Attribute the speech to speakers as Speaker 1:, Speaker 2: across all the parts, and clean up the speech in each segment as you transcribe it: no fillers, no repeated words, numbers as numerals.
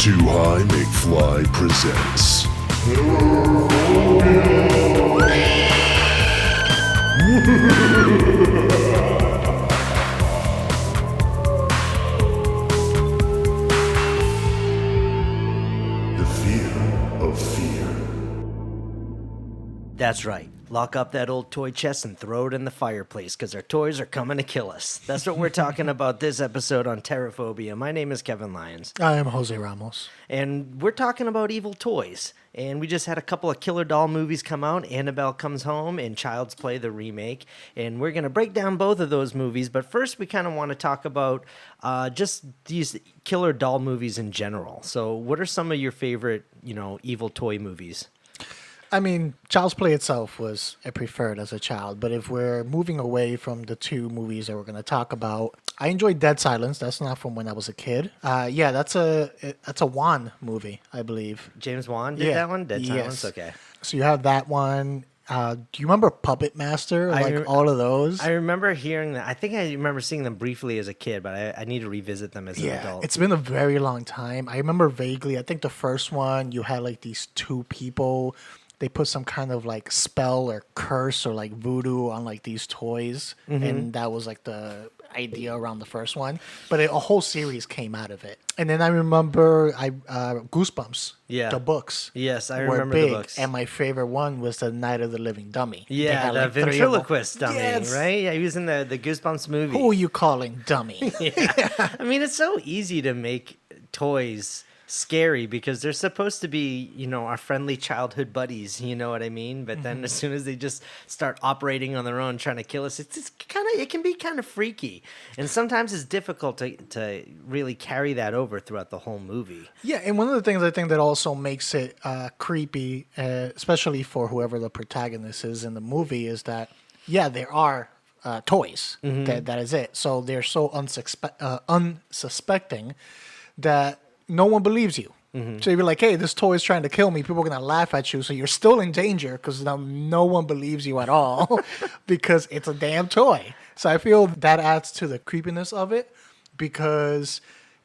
Speaker 1: Too High McFly presents The Fear of Fear.
Speaker 2: That's right. Lock up that old toy chest and throw it in the fireplace because our toys are coming to kill us. That's what we're talking about this episode on Terror-Phobia. My name is Kevin Lyons.
Speaker 3: I am Jose Ramos.
Speaker 2: And we're talking about evil toys. And we just had a couple of killer doll movies come out. Annabelle Comes Home and Child's Play, the remake. And we're going to break down both of those movies. But first, we kind of want to talk about just these killer doll movies in general. So what are some of your favorite, evil toy movies?
Speaker 3: I mean, Child's Play itself was I preferred as a child, but if we're moving away from the two movies that we're going to talk about, I enjoyed Dead Silence. That's not from when I was a kid. Yeah, that's a Wan movie, I believe.
Speaker 2: James Wan did that one? Dead Silence?
Speaker 3: Yes.
Speaker 2: Okay.
Speaker 3: So you have that one. Do you remember Puppet Master? All of those?
Speaker 2: I remember hearing that. I think I remember seeing them briefly as a kid, but I need to revisit them as an adult.
Speaker 3: It's been a very long time. I remember vaguely. I think the first one, you had like these two people. They put some kind of like spell or curse or like voodoo on like these toys. Mm-hmm. And that was like the idea around the first one. But a whole series came out of it. And then I remember Goosebumps.
Speaker 2: Yeah.
Speaker 3: The books.
Speaker 2: Yes, I
Speaker 3: were
Speaker 2: remember
Speaker 3: big,
Speaker 2: the books.
Speaker 3: And my favorite one was the Night of the Living Dummy.
Speaker 2: Yeah, the ventriloquist dummy,
Speaker 3: yes.
Speaker 2: Right? Yeah, he was in the Goosebumps movie.
Speaker 3: Who are you calling dummy?
Speaker 2: Yeah. I mean, it's so easy to make toys scary because they're supposed to be, our friendly childhood buddies, you know what I mean? But then as soon as they just start operating on their own, trying to kill us, it can be kind of freaky. And sometimes it's difficult to really carry that over throughout the whole movie.
Speaker 3: Yeah, and one of the things I think that also makes it creepy, especially for whoever the protagonist is in the movie, is that, there are toys. Mm-hmm. That is it. So they're so unsuspecting that no one believes you. Mm-hmm. So you're like, hey, this toy is trying to kill me. People are going to laugh at you. So you're still in danger because now no one believes you at all because it's a damn toy. So I feel that adds to the creepiness of it because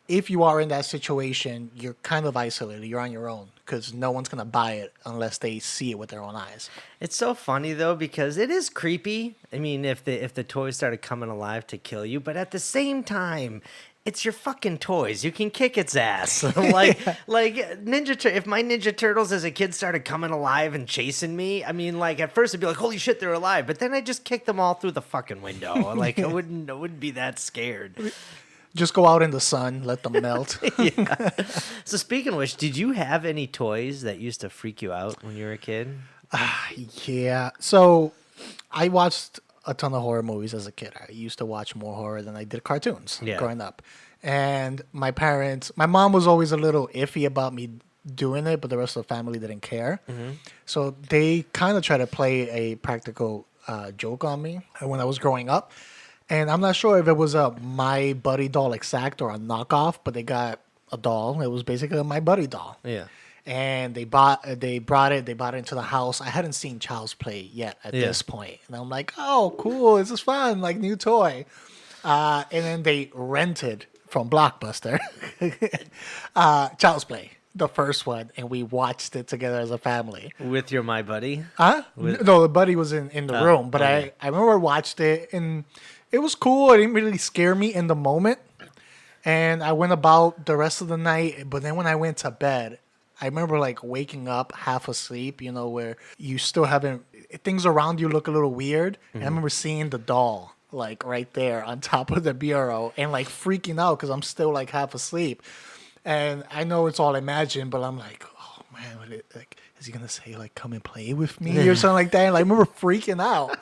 Speaker 3: if you are in that situation, you're kind of isolated. You're on your own because no one's going to buy it unless they see it with their own eyes.
Speaker 2: It's so funny, though, because it is creepy. I mean, if the toys started coming alive to kill you, but at the same time, it's your fucking toys. You can kick its ass. like if my Ninja Turtles as a kid started coming alive and chasing me, I mean, like at first it'd be like, holy shit, they're alive. But then I just kicked them all through the fucking window. Like I wouldn't be that scared.
Speaker 3: Just go out in the sun, let them melt.
Speaker 2: Yeah. So speaking of which, did you have any toys that used to freak you out when you were a kid?
Speaker 3: Yeah. So I watched a ton of horror movies as a kid. I used to watch more horror than I did cartoons growing up. And my mom was always a little iffy about me doing it, but the rest of the family didn't care. Mm-hmm. So they kind of tried to play a practical joke on me when I was growing up. And I'm not sure if it was a My Buddy doll exact or a knockoff, but they got a doll. It was basically a My Buddy doll.
Speaker 2: Yeah.
Speaker 3: And they brought it into the house. I hadn't seen Child's Play yet at this point. And I'm like, oh, cool. This is fun. Like, new toy. And then they rented from Blockbuster Child's Play, the first one. And we watched it together as a family.
Speaker 2: With your My Buddy?
Speaker 3: Huh? No, the buddy was in the room. But I remember I watched it. And it was cool. It didn't really scare me in the moment. And I went about the rest of the night. But then when I went to bed, I remember like waking up half asleep, where you still haven't, things around you look a little weird. Mm-hmm. And I remember seeing the doll like right there on top of the bureau and like freaking out because I'm still like half asleep. And I know it's all imagined, but I'm like, oh man, is he going to say like, come and play with me or something like that? And I remember freaking out.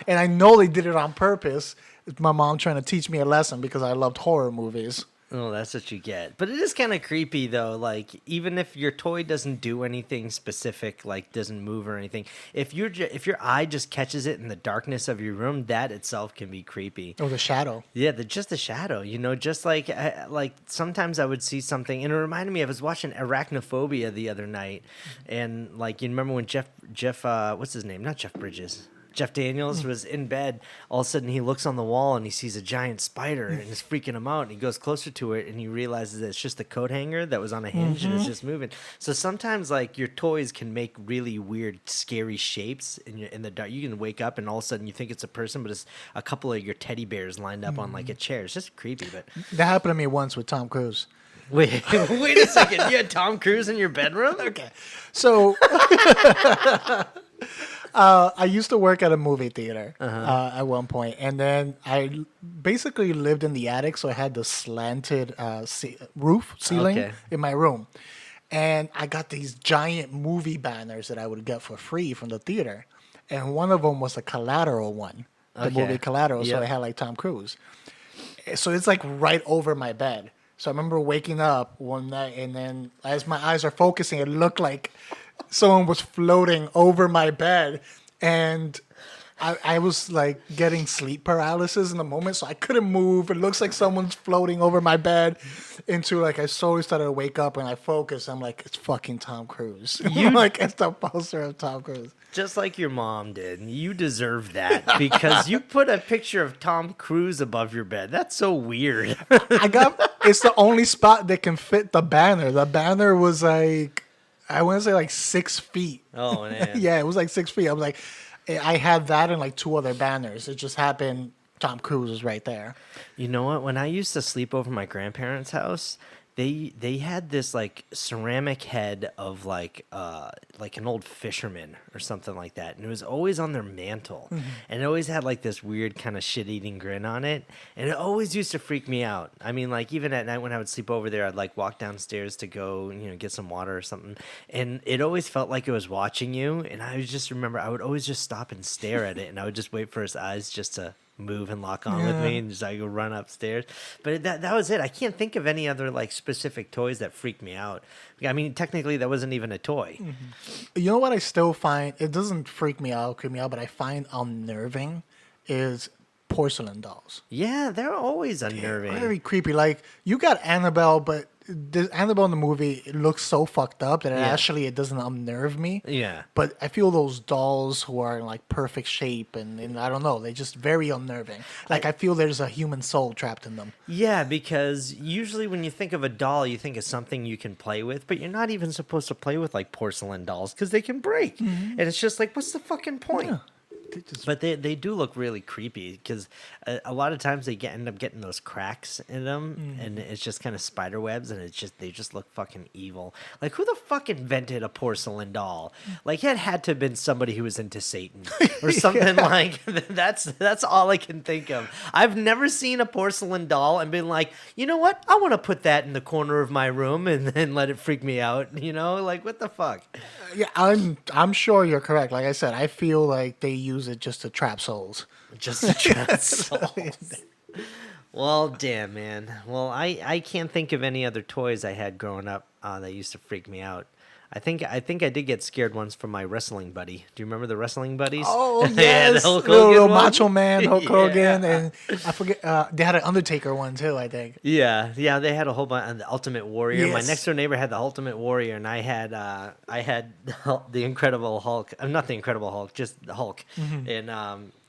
Speaker 3: And I know they did it on purpose. It's my mom trying to teach me a lesson because I loved horror movies.
Speaker 2: Oh, that's what you get. But it is kind of creepy, though. Like, even if your toy doesn't do anything specific, like doesn't move or anything, if your eye just catches it in the darkness of your room, that itself can be creepy.
Speaker 3: Oh, the shadow.
Speaker 2: Yeah, just the shadow. Just like sometimes I would see something, and it reminded me. I was watching Arachnophobia the other night, and like you remember when Jeff, what's his name? Not Jeff Bridges. Jeff Daniels was in bed. All of a sudden, he looks on the wall and he sees a giant spider and it's freaking him out. And he goes closer to it and he realizes that it's just a coat hanger that was on a hinge and it's just moving. So sometimes, like, your toys can make really weird, scary shapes in the dark. You can wake up and all of a sudden you think it's a person, but it's a couple of your teddy bears lined up on like a chair. It's just creepy. But
Speaker 3: That happened to me once with Tom Cruise.
Speaker 2: wait a second. You had Tom Cruise in your bedroom?
Speaker 3: Okay. So I used to work at a movie theater at one point, and then I basically lived in the attic, so I had the slanted roof ceiling in my room. And I got these giant movie banners that I would get for free from the theater. And one of them was a Collateral one, the movie Collateral, so it had like Tom Cruise. So it's like right over my bed. So I remember waking up one night, and then as my eyes are focusing, it looked like someone was floating over my bed, and I was like getting sleep paralysis in the moment, so I couldn't move. It looks like someone's floating over my bed into like I slowly started to wake up, and I focus. I'm like, it's fucking Tom Cruise. I'm like, it's the poster of Tom Cruise.
Speaker 2: Just like your mom did. You deserve that because you put a picture of Tom Cruise above your bed. That's so weird.
Speaker 3: It's the only spot that can fit the banner. The banner was like, I want to say like 6 feet.
Speaker 2: Oh, man.
Speaker 3: Yeah, it was like 6 feet. I was like, I had that and like 2 other banners. It just happened. Tom Cruise was right there.
Speaker 2: You know what? When I used to sleep over my grandparents' house, they had this like ceramic head of like an old fisherman or something like that, and it was always on their mantle, and it always had like this weird kind of shit-eating grin on it, and it always used to freak me out. I mean, like even at night when I would sleep over there, I'd like walk downstairs to go get some water or something, and it always felt like it was watching you, and I would just remember I would always just stop and stare at it, and I would just wait for his eyes just to move and lock on with me, and just I go run upstairs. But that was it. I can't think of any other like specific toys that freaked me out. I mean, technically that wasn't even a toy.
Speaker 3: You know what I still find, it doesn't freak me out, but I find unnerving is porcelain dolls.
Speaker 2: Yeah, they're always unnerving.
Speaker 3: Very creepy. Like, you got Annabelle, but the Annabelle in the movie, it looks so fucked up that it doesn't unnerve me.
Speaker 2: Yeah.
Speaker 3: But I feel those dolls who are in like perfect shape and I don't know, they're just very unnerving. Like, I feel there's a human soul trapped in them.
Speaker 2: Yeah, because usually when you think of a doll, you think of something you can play with, but you're not even supposed to play with like porcelain dolls because they can break. And it's just like, what's the fucking point? Yeah. But they do look really creepy because a lot of times they end up getting those cracks in them, and it's just kind of spider webs, and they just look fucking evil. Like, who the fuck invented a porcelain doll? Like, it had to have been somebody who was into Satan or something. Like that's all I can think of. I've never seen a porcelain doll and been like, you know what? I want to put that in the corner of my room and then let it freak me out. Like, what the fuck?
Speaker 3: Yeah, I'm sure you're correct. Like I said, I feel like they use it just to trap souls.
Speaker 2: Just to trap souls. Well, damn, man. Well, I can't think of any other toys I had growing up that used to freak me out. I think I did get scared once from my wrestling buddy. Do you remember the wrestling buddies?
Speaker 3: Oh, yes.
Speaker 2: Yeah, the Hulk
Speaker 3: little
Speaker 2: Hogan
Speaker 3: Macho Man, Hulk Hogan, and I forget, they had an Undertaker one too, I think.
Speaker 2: Yeah, they had a whole bunch. The Ultimate Warrior.
Speaker 3: Yes.
Speaker 2: My next door neighbor had the Ultimate Warrior, and I had the Incredible Hulk. Not the Incredible Hulk, just the Hulk. And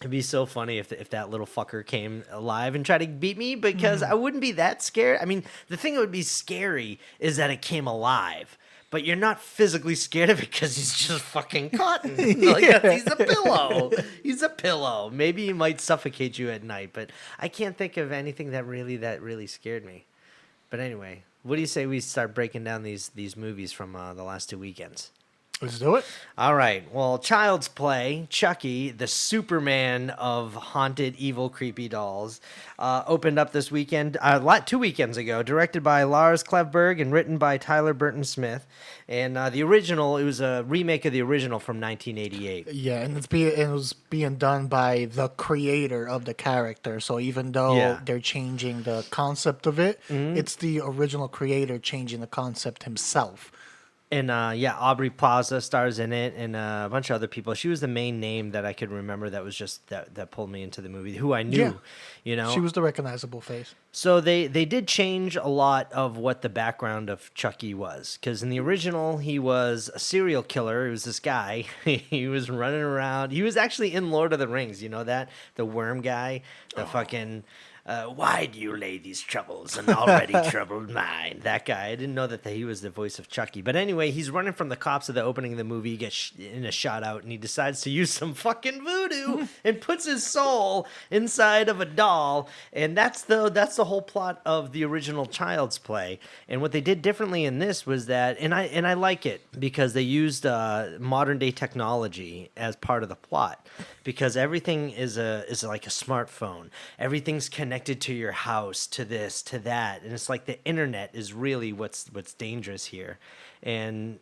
Speaker 2: it'd be so funny if that little fucker came alive and tried to beat me, because I wouldn't be that scared. I mean, the thing that would be scary is that it came alive. But you're not physically scared of it because he's just fucking cotton. Like, he's a pillow. He's a pillow. Maybe he might suffocate you at night, but I can't think of anything that really scared me. But anyway, what do you say we start breaking down these movies from the last 2 weekends?
Speaker 3: Let's do it.
Speaker 2: All right. Well, Child's Play, Chucky, the Superman of haunted, evil, creepy dolls, opened up this weekend, 2 weekends ago, directed by Lars Klevberg and written by Tyler Burton Smith. And it was a remake of the original from 1988.
Speaker 3: Yeah, and it was being done by the creator of the character. So even though they're changing the concept of it, it's the original creator changing the concept himself.
Speaker 2: And yeah, Aubrey Plaza stars in it, and a bunch of other people. She was the main name that I could remember. That was just that pulled me into the movie. Who I knew,
Speaker 3: She was the recognizable face.
Speaker 2: So they did change a lot of what the background of Chucky was, because in the original he was a serial killer. He was this guy. He was running around. He was actually in Lord of the Rings. You know that, the worm guy, the fucking. Why do you lay these troubles an already troubled mind? That guy. I didn't know that he was the voice of Chucky. But anyway, he's running from the cops at the opening of the movie. He gets in a shot out, and he decides to use some fucking voodoo and puts his soul inside of a doll. And that's the whole plot of the original Child's Play. And what they did differently in this was that, and I like it because they used modern day technology as part of the plot. Because everything is like a smartphone. Everything's connected to your house, to this, to that, and it's like the internet is really what's dangerous here. And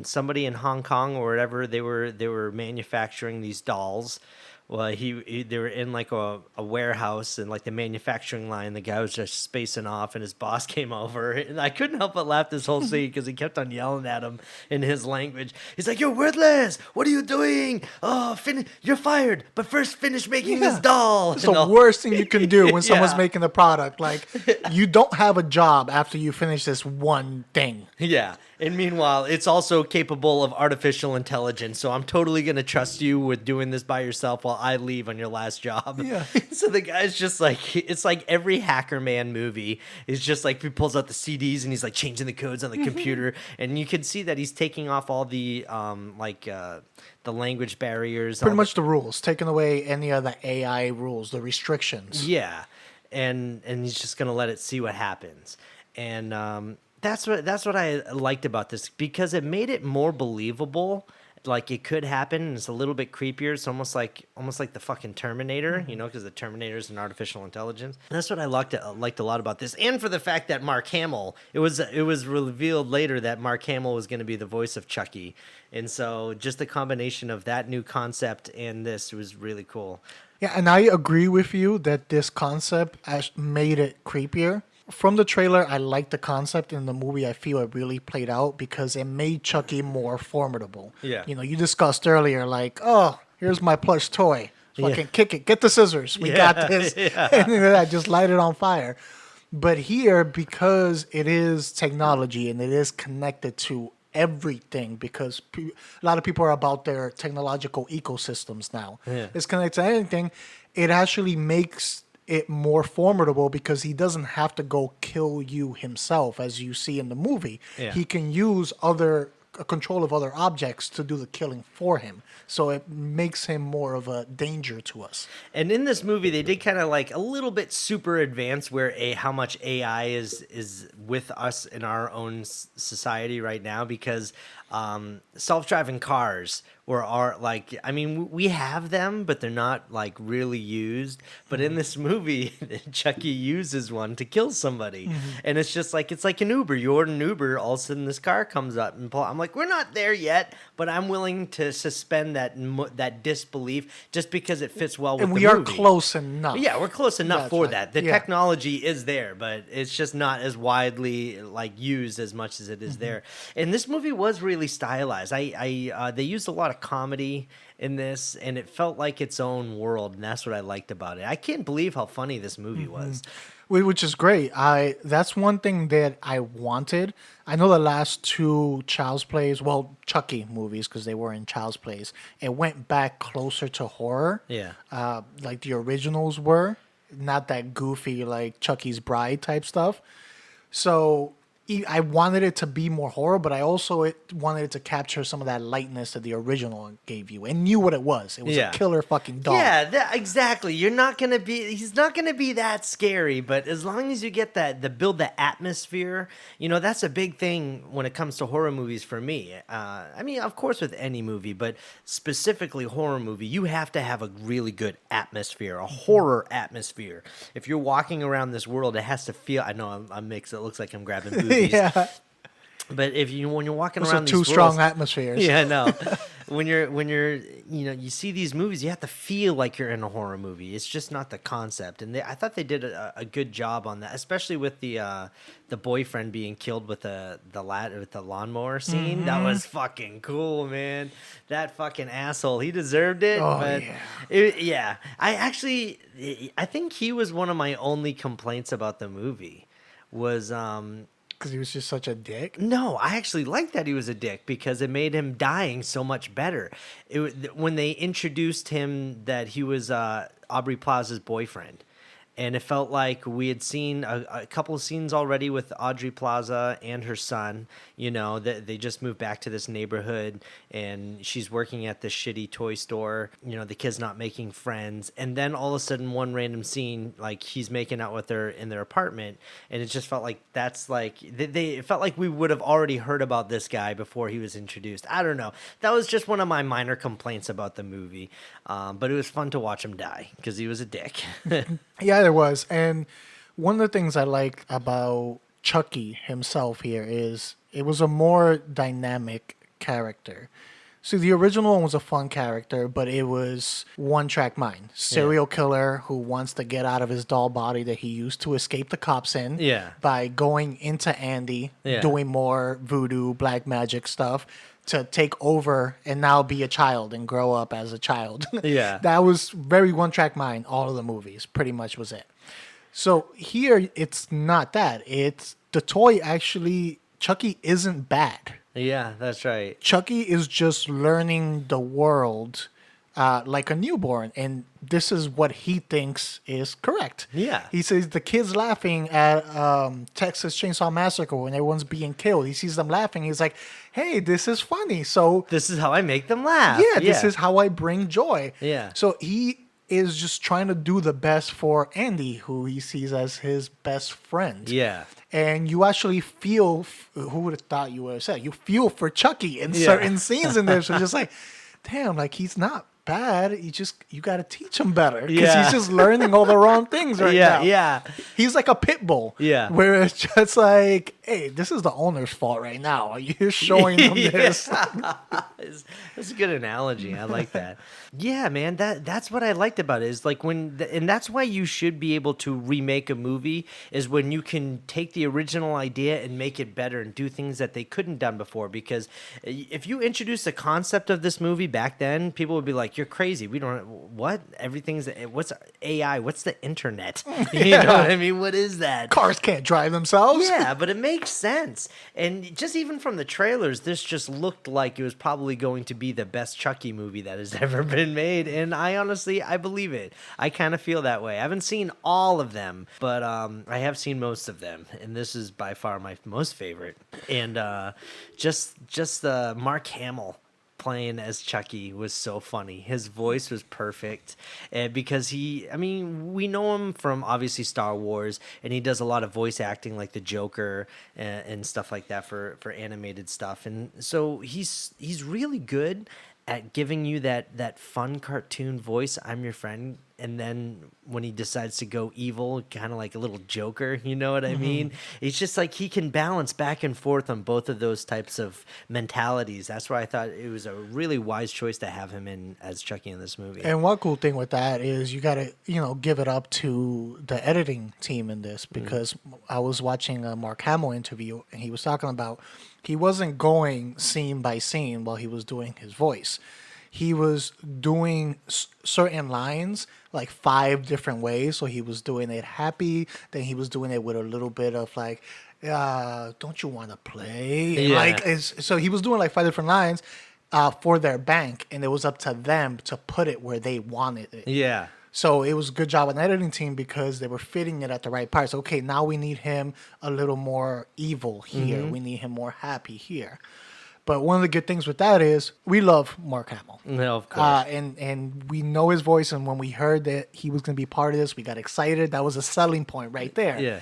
Speaker 2: somebody in Hong Kong or whatever, they were manufacturing these dolls. Well, they were in like a warehouse and like the manufacturing line. The guy was just spacing off, and his boss came over, and I couldn't help but laugh this whole scene because he kept on yelling at him in his language. He's like, "You're worthless! What are you doing? Oh, you're fired! But first, finish making this doll."
Speaker 3: It's the worst thing you can do when someone's making a product. Like, you don't have a job after you finish this one thing.
Speaker 2: Yeah. And meanwhile, it's also capable of artificial intelligence. So I'm totally going to trust you with doing this by yourself while I leave on your last job.
Speaker 3: Yeah.
Speaker 2: So the guy's just like, it's like every Hacker Man movie is just like, he pulls out the CDs and he's like changing the codes on the computer. And you can see that he's taking off all the, the language barriers.
Speaker 3: Pretty much the rules, taking away any of the AI rules, the restrictions.
Speaker 2: Yeah. And he's just going to let it see what happens. And, that's what I liked about this, because it made it more believable. Like it could happen, and it's a little bit creepier. It's almost like the fucking Terminator, you know, because the Terminator is an artificial intelligence. And that's what I liked a lot about this, and for the fact that Mark Hamill. It was revealed later that Mark Hamill was going to be the voice of Chucky, and so just the combination of that new concept and this was really cool.
Speaker 3: Yeah, and I agree with you that this concept made it creepier. From the trailer, I like the concept. In the movie, I feel it really played out because it made Chucky more formidable.
Speaker 2: Yeah.
Speaker 3: You know, you discussed earlier, like, oh, here's my plush toy. Fucking kick it. Get the scissors. We got this.
Speaker 2: Yeah.
Speaker 3: And then I just light it on fire. But here, because it is technology and it is connected to everything, because a lot of people are about their technological ecosystems now. Yeah. It's connected to anything. It actually makes it more formidable because he doesn't have to go kill you himself, as you see in the movie. Yeah. He can use control of other objects to do the killing for him. So it makes him more of a danger to us.
Speaker 2: And in this movie, they did kind of like a little bit super advanced where how much AI is with us in our own society right now, because self-driving cars are like, I mean, we have them, but they're not like really used. But in this movie, Chucky uses one to kill somebody. Mm-hmm. And it's just like, it's like an Uber. You order an Uber, all of a sudden this car comes up and I'm like, we're not there yet, but I'm willing to suspend that disbelief just because it fits well with the movie.
Speaker 3: And we are close enough.
Speaker 2: Yeah, we're close enough for that. The technology is there, but it's just not as widely like used as much as it is there. And this movie was really stylized. They used a lot of comedy in this, and it felt like its own world, and that's what I liked about it. I can't believe how funny this movie was.
Speaker 3: Which is great. That's one thing that I wanted. I know the last two Child's Plays, well, Chucky movies, because they were in Child's Plays, it went back closer to horror. Yeah. Like the originals were. Not that goofy, like Chucky's Bride type stuff. So I wanted it to be more horror, but I also wanted it to capture some of that lightness that the original gave you, and knew what it was. It was a killer fucking dog.
Speaker 2: Yeah, exactly. He's not going to be that scary, but as long as you get build the atmosphere, you know, that's a big thing when it comes to horror movies for me. I mean, of course with any movie, but specifically horror movie, you have to have a really good atmosphere, a horror atmosphere. If you're walking around this world, it has to feel, I know I'm mixed, it looks like I'm grabbing boobies. Yeah. But when you're walking around these
Speaker 3: two strong atmospheres.
Speaker 2: Yeah, no. when you're you see these movies, you have to feel like you're in a horror movie. It's just not the concept. And I thought they did a good job on that, especially with the boyfriend being killed with the lawnmower scene. That was fucking cool, man. That fucking asshole, he deserved it.
Speaker 3: Oh,
Speaker 2: but
Speaker 3: yeah.
Speaker 2: I think he was one of my only complaints about the movie was
Speaker 3: Because he was just such a dick.
Speaker 2: no, I actually liked that he was a dick because it made him dying so much better. When they introduced him that he was Aubrey Plaza's boyfriend, and it felt like we had seen a couple of scenes already with Audrey Plaza and her son. That they just moved back to this neighborhood, and she's working at this shitty toy store. The kid's not making friends, and then all of a sudden, one random scene, like he's making out with her in their apartment, and it just felt like it felt like we would have already heard about this guy before he was introduced. I don't know. That was just one of my minor complaints about the movie, but it was fun to watch him die because he was a dick.
Speaker 3: Yeah, there was. And one of the things I liked about Chucky himself here is it was a more dynamic character. So the original one was a fun character, but it was one-track mind. Serial killer who wants to get out of his doll body that he used to escape the cops in by going into Andy, doing more voodoo, black magic stuff to take over and now be a child and grow up as a child. That was very one-track mind, all of the movies, pretty much was it. So here, it's not that. It's the toy actually, Chucky isn't bad.
Speaker 2: Yeah, that's right.
Speaker 3: Chucky is just learning the world like a newborn, and this is what he thinks is correct.
Speaker 2: Yeah.
Speaker 3: He says the kids laughing at Texas Chainsaw Massacre when everyone's being killed. He sees them laughing. He's like, hey, this is funny. So
Speaker 2: this is how I make them laugh.
Speaker 3: Yeah, this is how I bring joy.
Speaker 2: Yeah.
Speaker 3: So he is just trying to do the best for Andy, who he sees as his best friend.
Speaker 2: Yeah.
Speaker 3: And you actually feel, who would have thought you would have said, you feel for Chucky in certain scenes in there. So just like, damn, like he's not bad. You got to teach him better. Because he's just learning all the wrong things now.
Speaker 2: Yeah.
Speaker 3: He's like a pit bull.
Speaker 2: Yeah.
Speaker 3: Where it's just like, hey, this is the owner's fault right now. You're showing him this.
Speaker 2: That's a good analogy. I like that. Yeah, man, that's what I liked about it is like and that's why you should be able to remake a movie is when you can take the original idea and make it better and do things that they couldn't done before. Because if you introduce the concept of this movie back then, people would be like, "You're crazy. We don't what what's AI? What's the internet? You know what I mean? What is that?
Speaker 3: Cars can't drive themselves."
Speaker 2: Yeah, but it makes sense. And just even from the trailers, this just looked like it was probably going to be the best Chucky movie that has ever been made, and I believe it. I kind of feel that way. I haven't seen all of them, but I have seen most of them, and this is by far my most favorite. And just Mark Hamill playing as Chucky was so funny. His voice was perfect, because we know him from obviously Star Wars, and he does a lot of voice acting like the Joker and stuff like that for animated stuff, and so he's really good at giving you that fun cartoon voice, I'm your friend, and then when he decides to go evil, kind of like a little Joker, you know what I mean? It's just like he can balance back and forth on both of those types of mentalities. That's why I thought it was a really wise choice to have him in as Chucky in this movie.
Speaker 3: And one cool thing with that is you got to, give it up to the editing team in this, because I was watching a Mark Hamill interview, and he was talking about he wasn't going scene by scene while he was doing his voice. He was doing certain lines like 5 different ways. So he was doing it happy, then he was doing it with a little bit of like, don't you want to play?
Speaker 2: Yeah.
Speaker 3: So he was doing like 5 different lines for their bank, and it was up to them to put it where they wanted it.
Speaker 2: Yeah.
Speaker 3: So it was a good job on the editing team because they were fitting it at the right parts. Okay, now we need him a little more evil here. We need him more happy here. But one of the good things with that is we love Mark Hamill.
Speaker 2: No, of course.
Speaker 3: And we know his voice, and when we heard that he was going to be part of this, we got excited. That was a selling point right there.
Speaker 2: Yeah.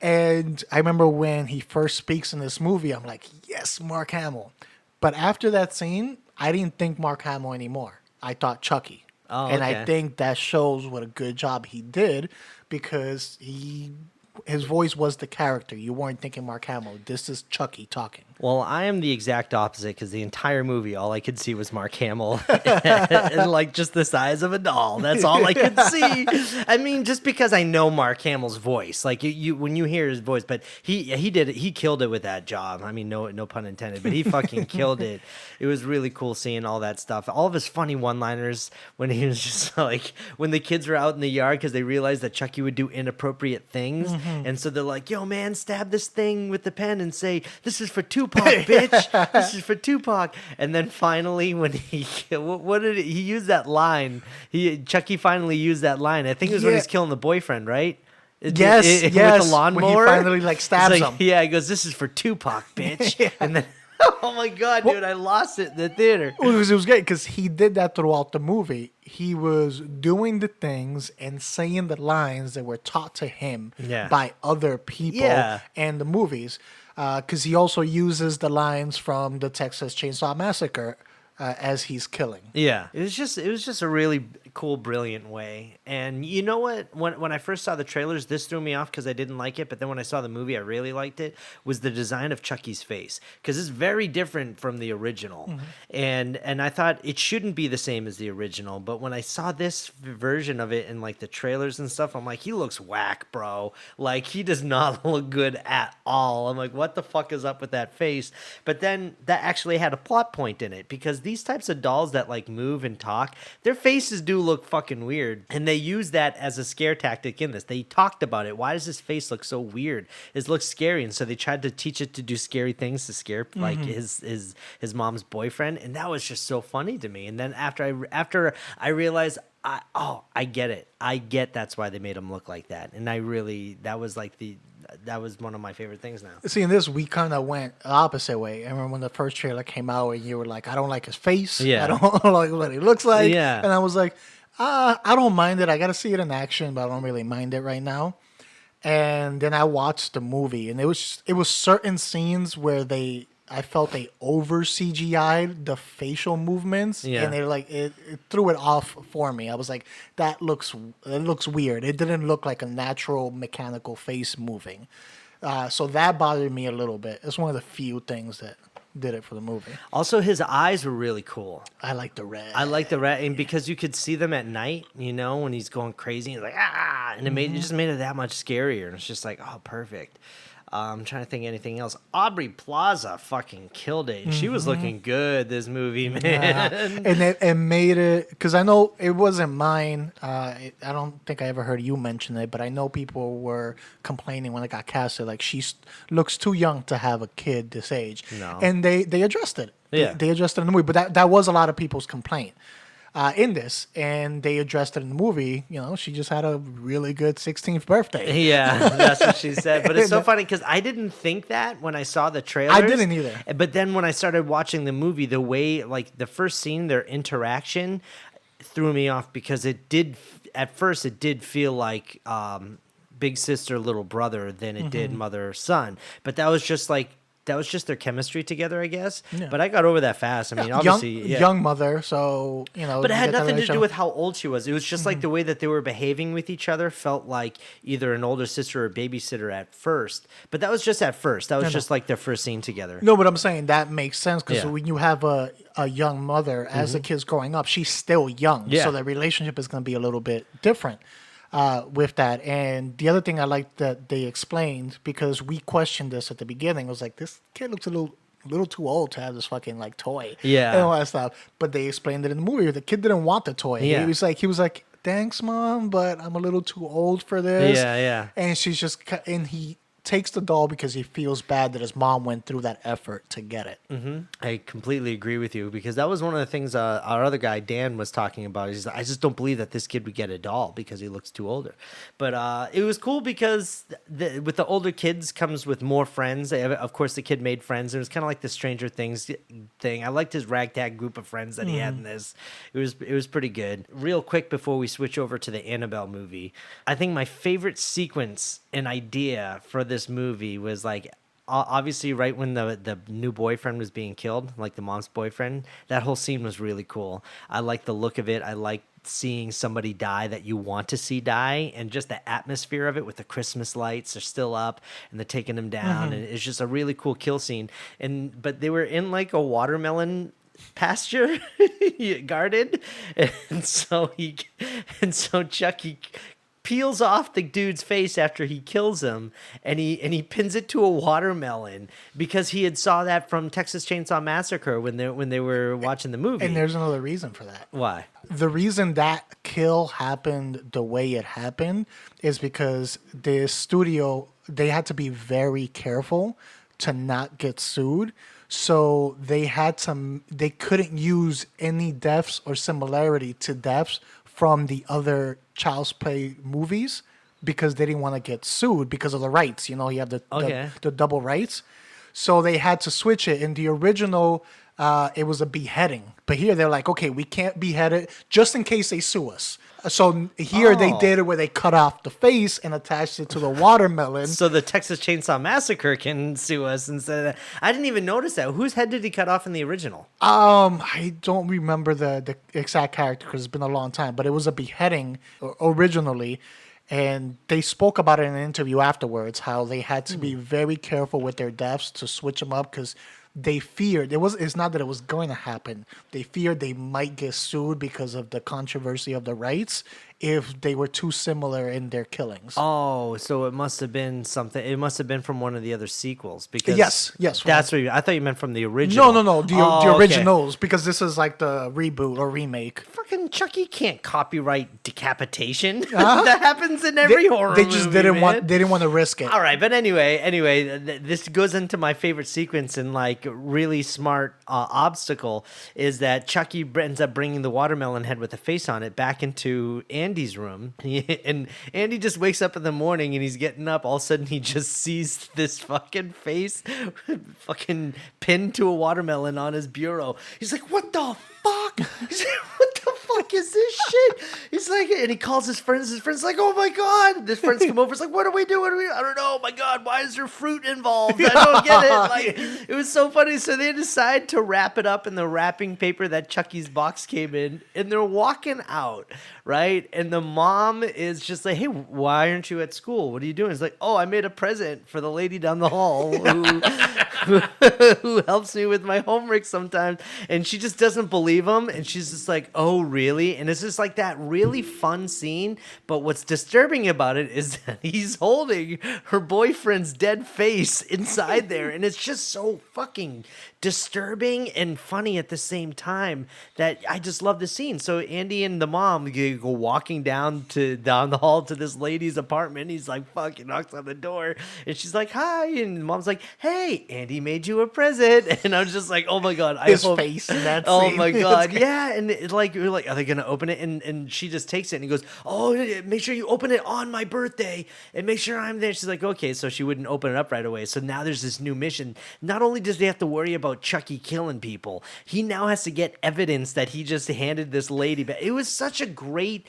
Speaker 3: And I remember when he first speaks in this movie, I'm like, yes, Mark Hamill. But after that scene, I didn't think Mark Hamill anymore. I thought Chucky.
Speaker 2: Oh,
Speaker 3: and
Speaker 2: okay.
Speaker 3: I think that shows what a good job he did, because his voice was the character. You weren't thinking Mark Hamill. This is Chucky talking.
Speaker 2: Well, I am the exact opposite because the entire movie, all I could see was Mark Hamill and like just the size of a doll. That's all I could see. I mean, just because I know Mark Hamill's voice, like you when you hear his voice, but he did it. He killed it with that job. I mean, no pun intended, but he fucking killed it. It was really cool seeing all that stuff. All of his funny one-liners when he was just like when the kids were out in the yard because they realized that Chucky would do inappropriate things, and so they're like, "Yo, man, stab this thing with the pen and say this is for Tupac, bitch. This is for Tupac." And then finally, when what did he use that line? Chucky finally used that line. I think it was when he's killing the boyfriend, right?
Speaker 3: Yes,
Speaker 2: with the lawnmower.
Speaker 3: When he finally like stabs him.
Speaker 2: Yeah, he goes, "This is for Tupac, bitch." And then, oh my god, dude, I lost it in the theater.
Speaker 3: It was great because he did that throughout the movie. He was doing the things and saying the lines that were taught to him by other people and the movies. Because he also uses the lines from the Texas Chainsaw Massacre as he's killing.
Speaker 2: Yeah, it was just a really cool, brilliant way. And you know what? When I first saw the trailers, this threw me off because I didn't like it. But then when I saw the movie, I really liked it. Was the design of Chucky's face, because it's very different from the original. And I thought it shouldn't be the same as the original. But when I saw this version of it in like the trailers and stuff, I'm like, he looks whack, bro. Like he does not look good at all. I'm like, what the fuck is up with that face? But then that actually had a plot point in it, because these types of dolls that like move and talk, their faces do look fucking weird, and they use that as a scare tactic in this. They talked about it. Why does his face look so weird? It looks scary, and so they tried to teach it to do scary things to scare like his mom's boyfriend, and that was just so funny to me. And then after I realized, I get it. I get that's why they made him look like that, and that was one of my favorite things now.
Speaker 3: See, in this, we kind of went the opposite way. I remember when the first trailer came out and you were like, I don't like his face.
Speaker 2: Yeah.
Speaker 3: I don't like what he looks like.
Speaker 2: Yeah.
Speaker 3: And I was like, I don't mind it. I got to see it in action, but I don't really mind it right now. And then I watched the movie, and it was certain scenes where I felt they over CGI'd the facial movements, and it threw it off for me. I was like, it looks weird. It didn't look like a natural mechanical face moving. So that bothered me a little bit. It's one of the few things that did it for the movie.
Speaker 2: Also, his eyes were really cool.
Speaker 3: I like the red.
Speaker 2: And because you could see them at night, when he's going crazy, he's like, ah, and it just made it that much scarier. And it's just like, oh, perfect. I'm trying to think of anything else. Aubrey Plaza fucking killed it. She was looking good, this movie, man.
Speaker 3: And it made it, because I know it wasn't mine. I don't think I ever heard you mention it, but I know people were complaining when it got casted, like she looks too young to have a kid this age. No. And they addressed it.
Speaker 2: Yeah.
Speaker 3: They addressed it in the movie, but that was a lot of people's complaint. In this, and they addressed it in the movie. She just had a really good 16th birthday.
Speaker 2: Yeah, that's what she said. But it's so funny because I didn't think that when I saw the trailers.
Speaker 3: I didn't either.
Speaker 2: But then when I started watching the movie, the way, like the first scene, their interaction threw me off, because at first it did feel like big sister, little brother than it did mother, son. But that was just their chemistry together, I guess. Yeah. But I got over that fast. I mean, obviously...
Speaker 3: Young mother, so,
Speaker 2: But it had nothing to do with how old she was. It was just like the way that they were behaving with each other felt like either an older sister or a babysitter at first. But that was just at first. That was just like their first scene together.
Speaker 3: No, but I'm saying that makes sense, because when you have a young mother, as the kid's growing up, she's still young. Yeah. So the relationship is going to be a little bit different. With that. And the other thing I liked that they explained, because we questioned this at the beginning, was like, this kid looks a little too old to have this fucking like toy. Yeah. And all that stuff. But they explained it in the movie. The kid didn't want the toy. Yeah. He was like, thanks, Mom, but I'm a little too old for this.
Speaker 2: Yeah, yeah.
Speaker 3: And he takes the doll because he feels bad that his mom went through that effort to get it.
Speaker 2: Mm-hmm. I completely agree with you, because that was one of the things our other guy, Dan, was talking about. He's like, I just don't believe that this kid would get a doll because he looks too older. But it was cool because with the older kids comes with more friends. Of course, the kid made friends. It was kind of like the Stranger Things thing. I liked his ragtag group of friends that he had in this. It was pretty good. Real quick before we switch over to the Annabelle movie, I think my favorite sequence and idea for this movie was like, obviously right when the new boyfriend was being killed, like the mom's boyfriend, that whole scene was really cool. I like the look of it. I like seeing somebody die that you want to see die, and just the atmosphere of it with the Christmas lights are still up and they're taking him down, and it's just a really cool kill scene. But they were in like a watermelon pasture garden, and so Chucky peels off the dude's face after he kills him, and he pins it to a watermelon because he had saw that from Texas Chainsaw Massacre when they were watching the movie.
Speaker 3: And there's another reason for that.
Speaker 2: Why?
Speaker 3: The reason that kill happened the way it happened is because the studio, they had to be very careful to not get sued. So they couldn't use any deaths or similarity to deaths from the other Child's Play movies because they didn't want to get sued because of the rights. You have the double rights. So they had to switch it. In the original, it was a beheading. But here they're like, okay, we can't behead it just in case they sue us. So here they did it where they cut off the face and attached it to the watermelon.
Speaker 2: So the Texas Chainsaw Massacre can sue us instead of that. I didn't even notice that. Whose head did he cut off in the original?
Speaker 3: I don't remember the exact character because it's been a long time, but it was a beheading originally. And they spoke about it in an interview afterwards, how they had to be very careful with their deaths to switch them up because they feared it's not that it was going to happen. They feared they might get sued because of the controversy of the rights if they were too similar in their killings.
Speaker 2: Oh, so it must have been something. It must have been from one of the other sequels because
Speaker 3: yes,
Speaker 2: that's what I thought you meant from the original.
Speaker 3: No, the originals because this is like the reboot or remake.
Speaker 2: Fucking Chucky can't copyright decapitation. That happens in every horror
Speaker 3: movie. They just didn't want to risk it.
Speaker 2: All right, but anyway, this goes into my favorite sequence and like really smart obstacle is that Chucky ends up bringing the watermelon head with the face on it back into Andy's room, and Andy just wakes up in the morning and he's getting up. All of a sudden, he just sees this fucking face, fucking pinned to a watermelon on his bureau. He's like, "What the fuck?" He's like, "What the fuck is this shit?" He's like, and he calls his friends. His friends like, "Oh my god!" His friends come over. It's like, "What do we do? I don't know. Oh my god, why is there fruit involved? I don't get it." Like, it was so funny. So they decide to wrap it up in the wrapping paper that Chucky's box came in, and they're walking out, right? And the mom is just like, "Hey, why aren't you at school? What are you doing?" It's like, "Oh, I made a present for the lady down the hall who helps me with my homework sometimes." And she just doesn't believe him, and she's just like, "Oh, really?" And it's just like that really fun scene. But what's disturbing about it is that he's holding her boyfriend's dead face inside there, and it's just so fucking disturbing and funny at the same time that I just love the scene. So Andy and the mom go walking down the hall to this lady's apartment. He's like, fuck, he knocks on the door, and she's like, "Hi," and the mom's like, "Hey, Andy made you a present." And I was just like, oh my god,
Speaker 3: his face in that
Speaker 2: oh
Speaker 3: scene.
Speaker 2: my god, yeah. And it's like, you're like, are they gonna open it? And she just takes it and he goes, "Oh, make sure you open it on my birthday and make sure I'm there." She's like, okay. So she wouldn't open it up right away. So now there's this new mission. Not only does he have to worry about Chucky killing people, he now has to get evidence that he just handed this lady back. It was such a great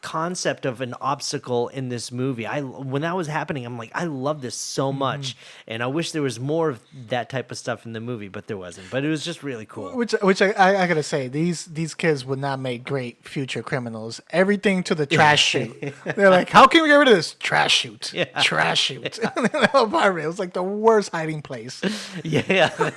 Speaker 2: concept of an obstacle in this movie. When that was happening, I'm like, I love this so much, and I wish there was more of that type of stuff in the movie, but there wasn't. But it was just really cool.
Speaker 3: Which I gotta say, these kids would not make great future criminals. Everything to the trash chute. They're like, how can we get rid of this? Trash chute. Yeah. Trash chute. Yeah. It was like the worst hiding place.
Speaker 2: Yeah.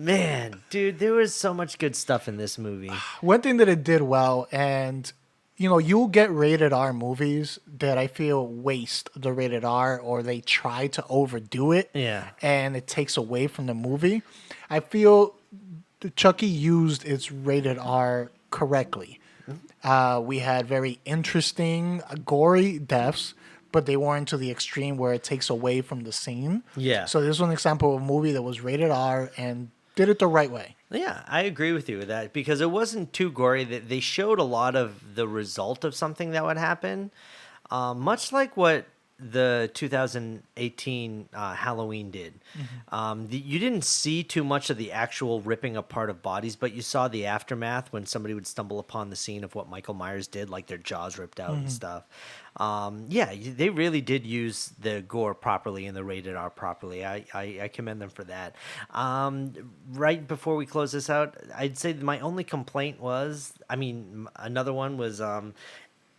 Speaker 2: Man, dude, there was so much good stuff in this movie.
Speaker 3: One thing that it did well, and you'll get rated R movies that I feel waste the rated R, or they try to overdo it.
Speaker 2: Yeah.
Speaker 3: And it takes away from the movie. I feel Chucky used its rated R correctly. We had very interesting, gory deaths, but they weren't to the extreme where it takes away from the scene.
Speaker 2: Yeah.
Speaker 3: So this is an example of a movie that was rated R and did it the right way.
Speaker 2: Yeah, I agree with you with that because it wasn't too gory. They showed a lot of the result of something that would happen, much like what the 2018 Halloween did. You didn't see too much of the actual ripping apart of bodies, but you saw the aftermath when somebody would stumble upon the scene of what Michael Myers did, like their jaws ripped out and stuff. They really did use the gore properly and the rated R properly. I commend them for that. Right before we close this out, I'd say my only complaint was, another one was,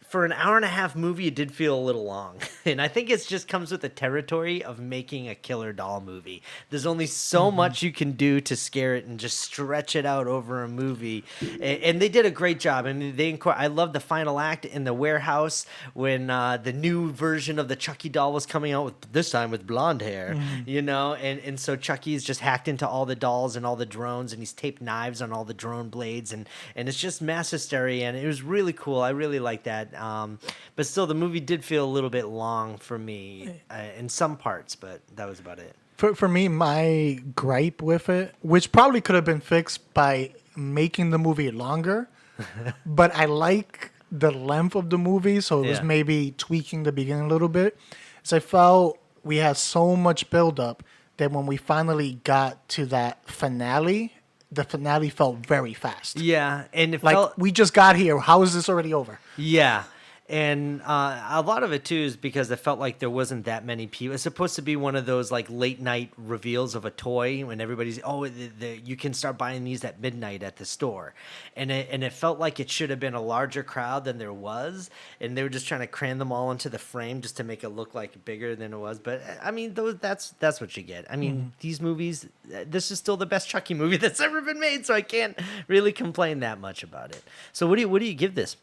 Speaker 2: for an hour and a half movie, it did feel a little long. And I think it just comes with the territory of making a killer doll movie. There's only so much you can do to scare it and just stretch it out over a movie. And they did a great job. I mean, I love the final act in the warehouse when the new version of the Chucky doll was coming out, this time with blonde hair, and so Chucky's just hacked into all the dolls and all the drones, and he's taped knives on all the drone blades, and it's just mass hysteria, and it was really cool. I really liked that. But still, the movie did feel a little bit long for me in some parts, but that was about it.
Speaker 3: For me, my gripe with it, which probably could have been fixed by making the movie longer, but I like the length of the movie, so it was maybe tweaking the beginning a little bit. So I felt we had so much buildup that when we finally got to that finale, the finale felt very fast.
Speaker 2: Yeah, and it
Speaker 3: like
Speaker 2: felt
Speaker 3: we just got here. How is this already over?
Speaker 2: Yeah. And a lot of it, too, is because it felt like there wasn't that many people. It's supposed to be one of those, like, late-night reveals of a toy when everybody's, you can start buying these at midnight at the store. And it felt like it should have been a larger crowd than there was. And they were just trying to cram them all into the frame just to make it look like bigger than it was. But, that's what you get. These movies, this is still the best Chucky movie that's ever been made, so I can't really complain that much about it. So what do you give this?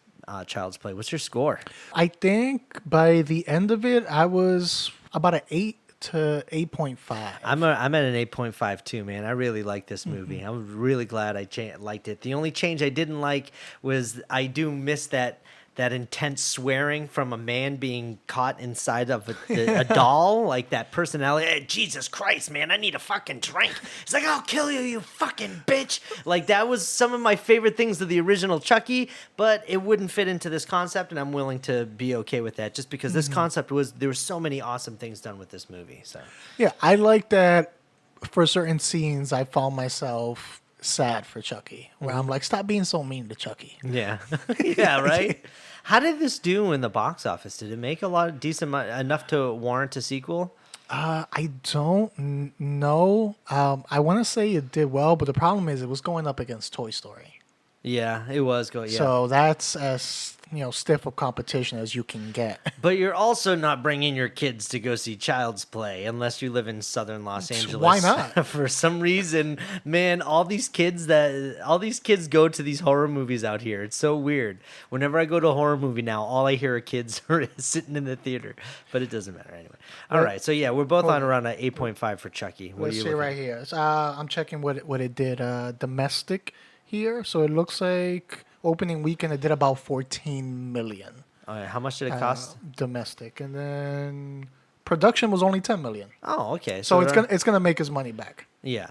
Speaker 2: Child's Play. What's your score?
Speaker 3: I think by the end of it, I was about an 8 to 8.5.
Speaker 2: I'm at an 8.5 too, man. I really like this movie. I'm really glad I liked it. The only change I didn't like was I do miss that intense swearing from a man being caught inside of a doll, like that personality. Hey, Jesus Christ, man, I need a fucking drink. He's like, I'll kill you, you fucking bitch. Like, that was some of my favorite things of the original Chucky, but it wouldn't fit into this concept, and I'm willing to be okay with that just because this concept there were so many awesome things done with this movie. So
Speaker 3: yeah, I like that for certain scenes I found myself sad for Chucky, where I'm like, stop being so mean to Chucky.
Speaker 2: Yeah. Yeah, right? How did this do in the box office? Did it make enough to warrant a sequel?
Speaker 3: I don't know. I want to say it did well, but the problem is it was going up against Toy Story.
Speaker 2: Yeah, it was going. Yeah.
Speaker 3: So that's as stiff a competition as you can get.
Speaker 2: But you're also not bringing your kids to go see Child's Play unless you live in southern Los Angeles.
Speaker 3: Why not?
Speaker 2: For some reason, man, all these kids go to these horror movies out here. It's so weird. Whenever I go to a horror movie now, all I hear are kids sitting in the theater. But it doesn't matter anyway. All right, so yeah, we're both on around an 8.5 for Chucky.
Speaker 3: Let's see right here. I'm checking what it did domestic here. So it looks like opening weekend it did about 14 million.
Speaker 2: All right, how much did it cost?
Speaker 3: Domestic, and then production was only 10 million.
Speaker 2: Oh, okay.
Speaker 3: So it's gonna make his money back.
Speaker 2: Yeah.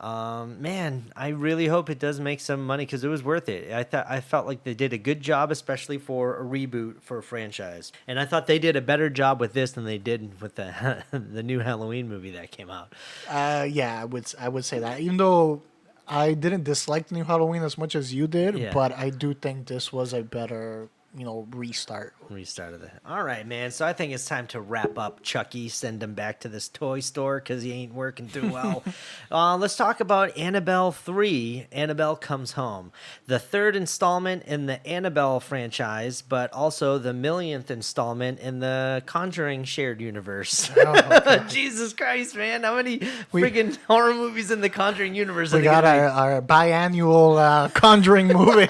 Speaker 2: Man, I really hope it does make some money because it was worth it. I felt like they did a good job, especially for a reboot for a franchise. And I thought they did a better job with this than they did with the new Halloween movie that came out.
Speaker 3: Yeah, I would say that. Even though I didn't dislike the new Halloween as much as you did, but I do think this was a better, restart.
Speaker 2: Restart of it. All right, man. So I think it's time to wrap up Chucky, send him back to this toy store because he ain't working too well. Let's talk about Annabelle 3, Annabelle Comes Home. The third installment in the Annabelle franchise, but also the millionth installment in the Conjuring shared universe. Oh, okay. Jesus Christ, man. How many friggin' horror movies in the Conjuring universe?
Speaker 3: We got our biannual Conjuring movie.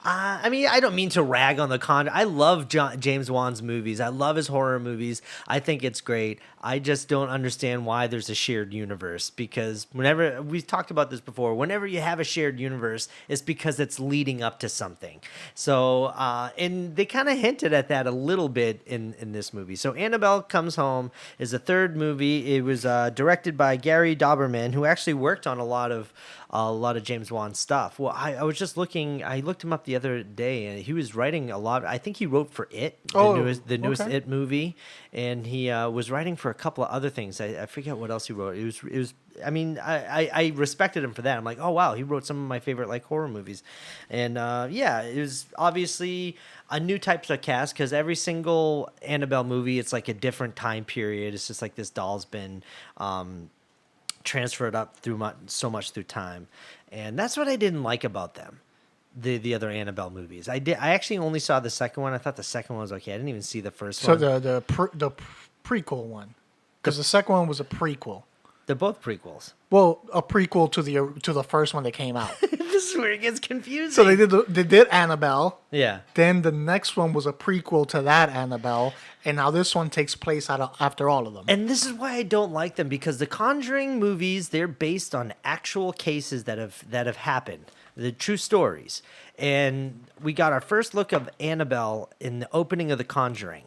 Speaker 2: I don't mean to rag on the Conjuring. I love James Wan's movies. I love his horror movies. I think it's great. I just don't understand why there's a shared universe, because whenever we've talked about this before, whenever you have a shared universe, it's because it's leading up to something. So, and they kind of hinted at that a little bit in this movie. So Annabelle Comes Home is the third movie. It was directed by Gary Dauberman, who actually worked on a lot of James Wan stuff. Well, I was just looking. I looked him up the other day, and he was writing a lot. I think he wrote for It, the newest It movie, and he was writing for a couple of other things. I forget what else he wrote. It was. I mean, I respected him for that. I'm like, oh wow, he wrote some of my favorite like horror movies, and yeah, it was obviously a new type of cast, because every single Annabelle movie, it's like a different time period. It's just like this doll's been transferred up through so much through time, and that's what I didn't like about them. The other Annabelle movies, I actually only saw the second one. I thought the second one was okay. I didn't even see the first one.
Speaker 3: So the prequel one, because the second one was a prequel.
Speaker 2: They're both prequels.
Speaker 3: Well, a prequel to the first one that came out.
Speaker 2: This is where it gets confusing.
Speaker 3: So they did Annabelle.
Speaker 2: Yeah.
Speaker 3: Then the next one was a prequel to that Annabelle, and now this one takes place after all of them.
Speaker 2: And this is why I don't like them, because the Conjuring movies, they're based on actual cases that have happened, the true stories. And we got our first look of Annabelle in the opening of The Conjuring,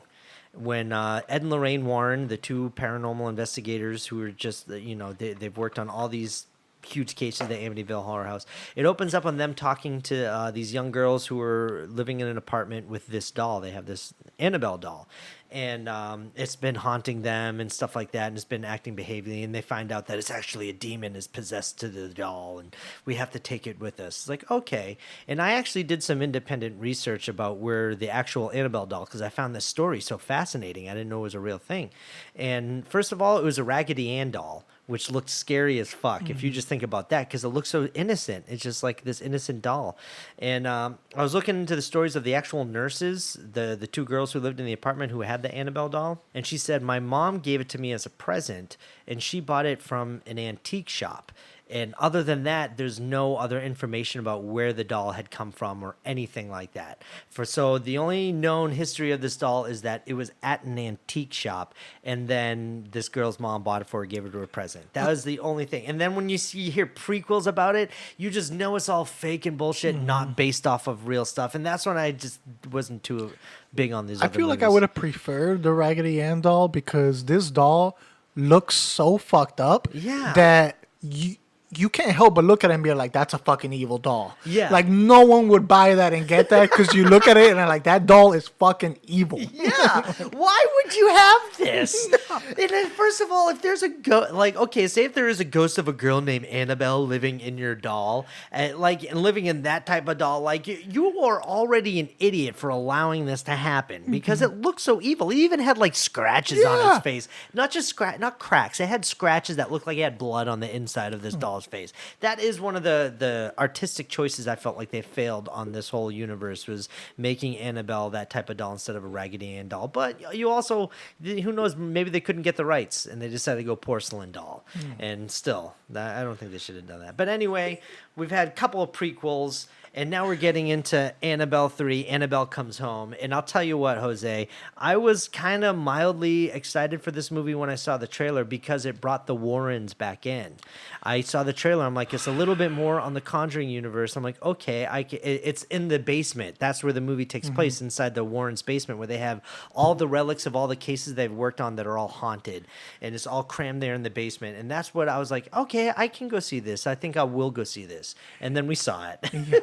Speaker 2: when Ed and Lorraine Warren, the two paranormal investigators who are just, they've worked on all these huge cases of the Amityville Horror House. It opens up on them talking to these young girls who are living in an apartment with this doll. They have this Annabelle doll, and it's been haunting them and stuff like that, and it's been acting behaviorally, and they find out that it's actually a demon is possessed to the doll, and we have to take it with us. It's like, okay. And I actually did some independent research about where the actual Annabelle doll, because I found this story so fascinating. I didn't know it was a real thing. And first of all, it was a Raggedy Ann doll, which looked scary as fuck if you just think about that, because it looks so innocent. It's just like this innocent doll. And I was looking into the stories of the actual nurses, the two girls who lived in the apartment who had the Annabelle doll. And she said, my mom gave it to me as a present, and she bought it from an antique shop. And other than that, there's no other information about where the doll had come from or anything like that. So the only known history of this doll is that it was at an antique shop, and then this girl's mom bought it for her, gave it to her present. That was the only thing. And then when you hear prequels about it, you just know it's all fake and bullshit, not based off of real stuff. And that's when I just wasn't too big on these.
Speaker 3: I feel like I would have preferred the Raggedy Ann doll, because this doll looks so fucked up that you can't help but look at it and be like, that's a fucking evil doll. Yeah. Like, no one would buy that and get that, because you look at it and are like, that doll is fucking evil.
Speaker 2: Yeah. Why would you have this? No. And then, first of all, if there's a say if there is a ghost of a girl named Annabelle living in your doll, and living in that type of doll, like, you are already an idiot for allowing this to happen, because it looks so evil. He even had like scratches on his face. Not cracks. It had scratches that looked like it had blood on the inside of this doll's face. That is one of the artistic choices I felt like they failed on this whole universe, was making Annabelle that type of doll instead of a Raggedy Ann doll. But you also, who knows, maybe they couldn't get the rights and they decided to go porcelain doll. And still, I don't think they should have done that. But anyway, we've had a couple of prequels, and now we're getting into Annabelle 3, Annabelle Comes Home. And I'll tell you what, Jose, I was kind of mildly excited for this movie when I saw the trailer, because it brought the Warrens back in. I saw the trailer, I'm like, it's a little bit more on the Conjuring universe. I'm like, okay, it's in the basement. That's where the movie takes place, inside the Warrens' basement, where they have all the relics of all the cases they've worked on that are all haunted. And it's all crammed there in the basement. And that's what I was like, okay, I can go see this. I think I will go see this. And then we saw it.
Speaker 3: Yeah.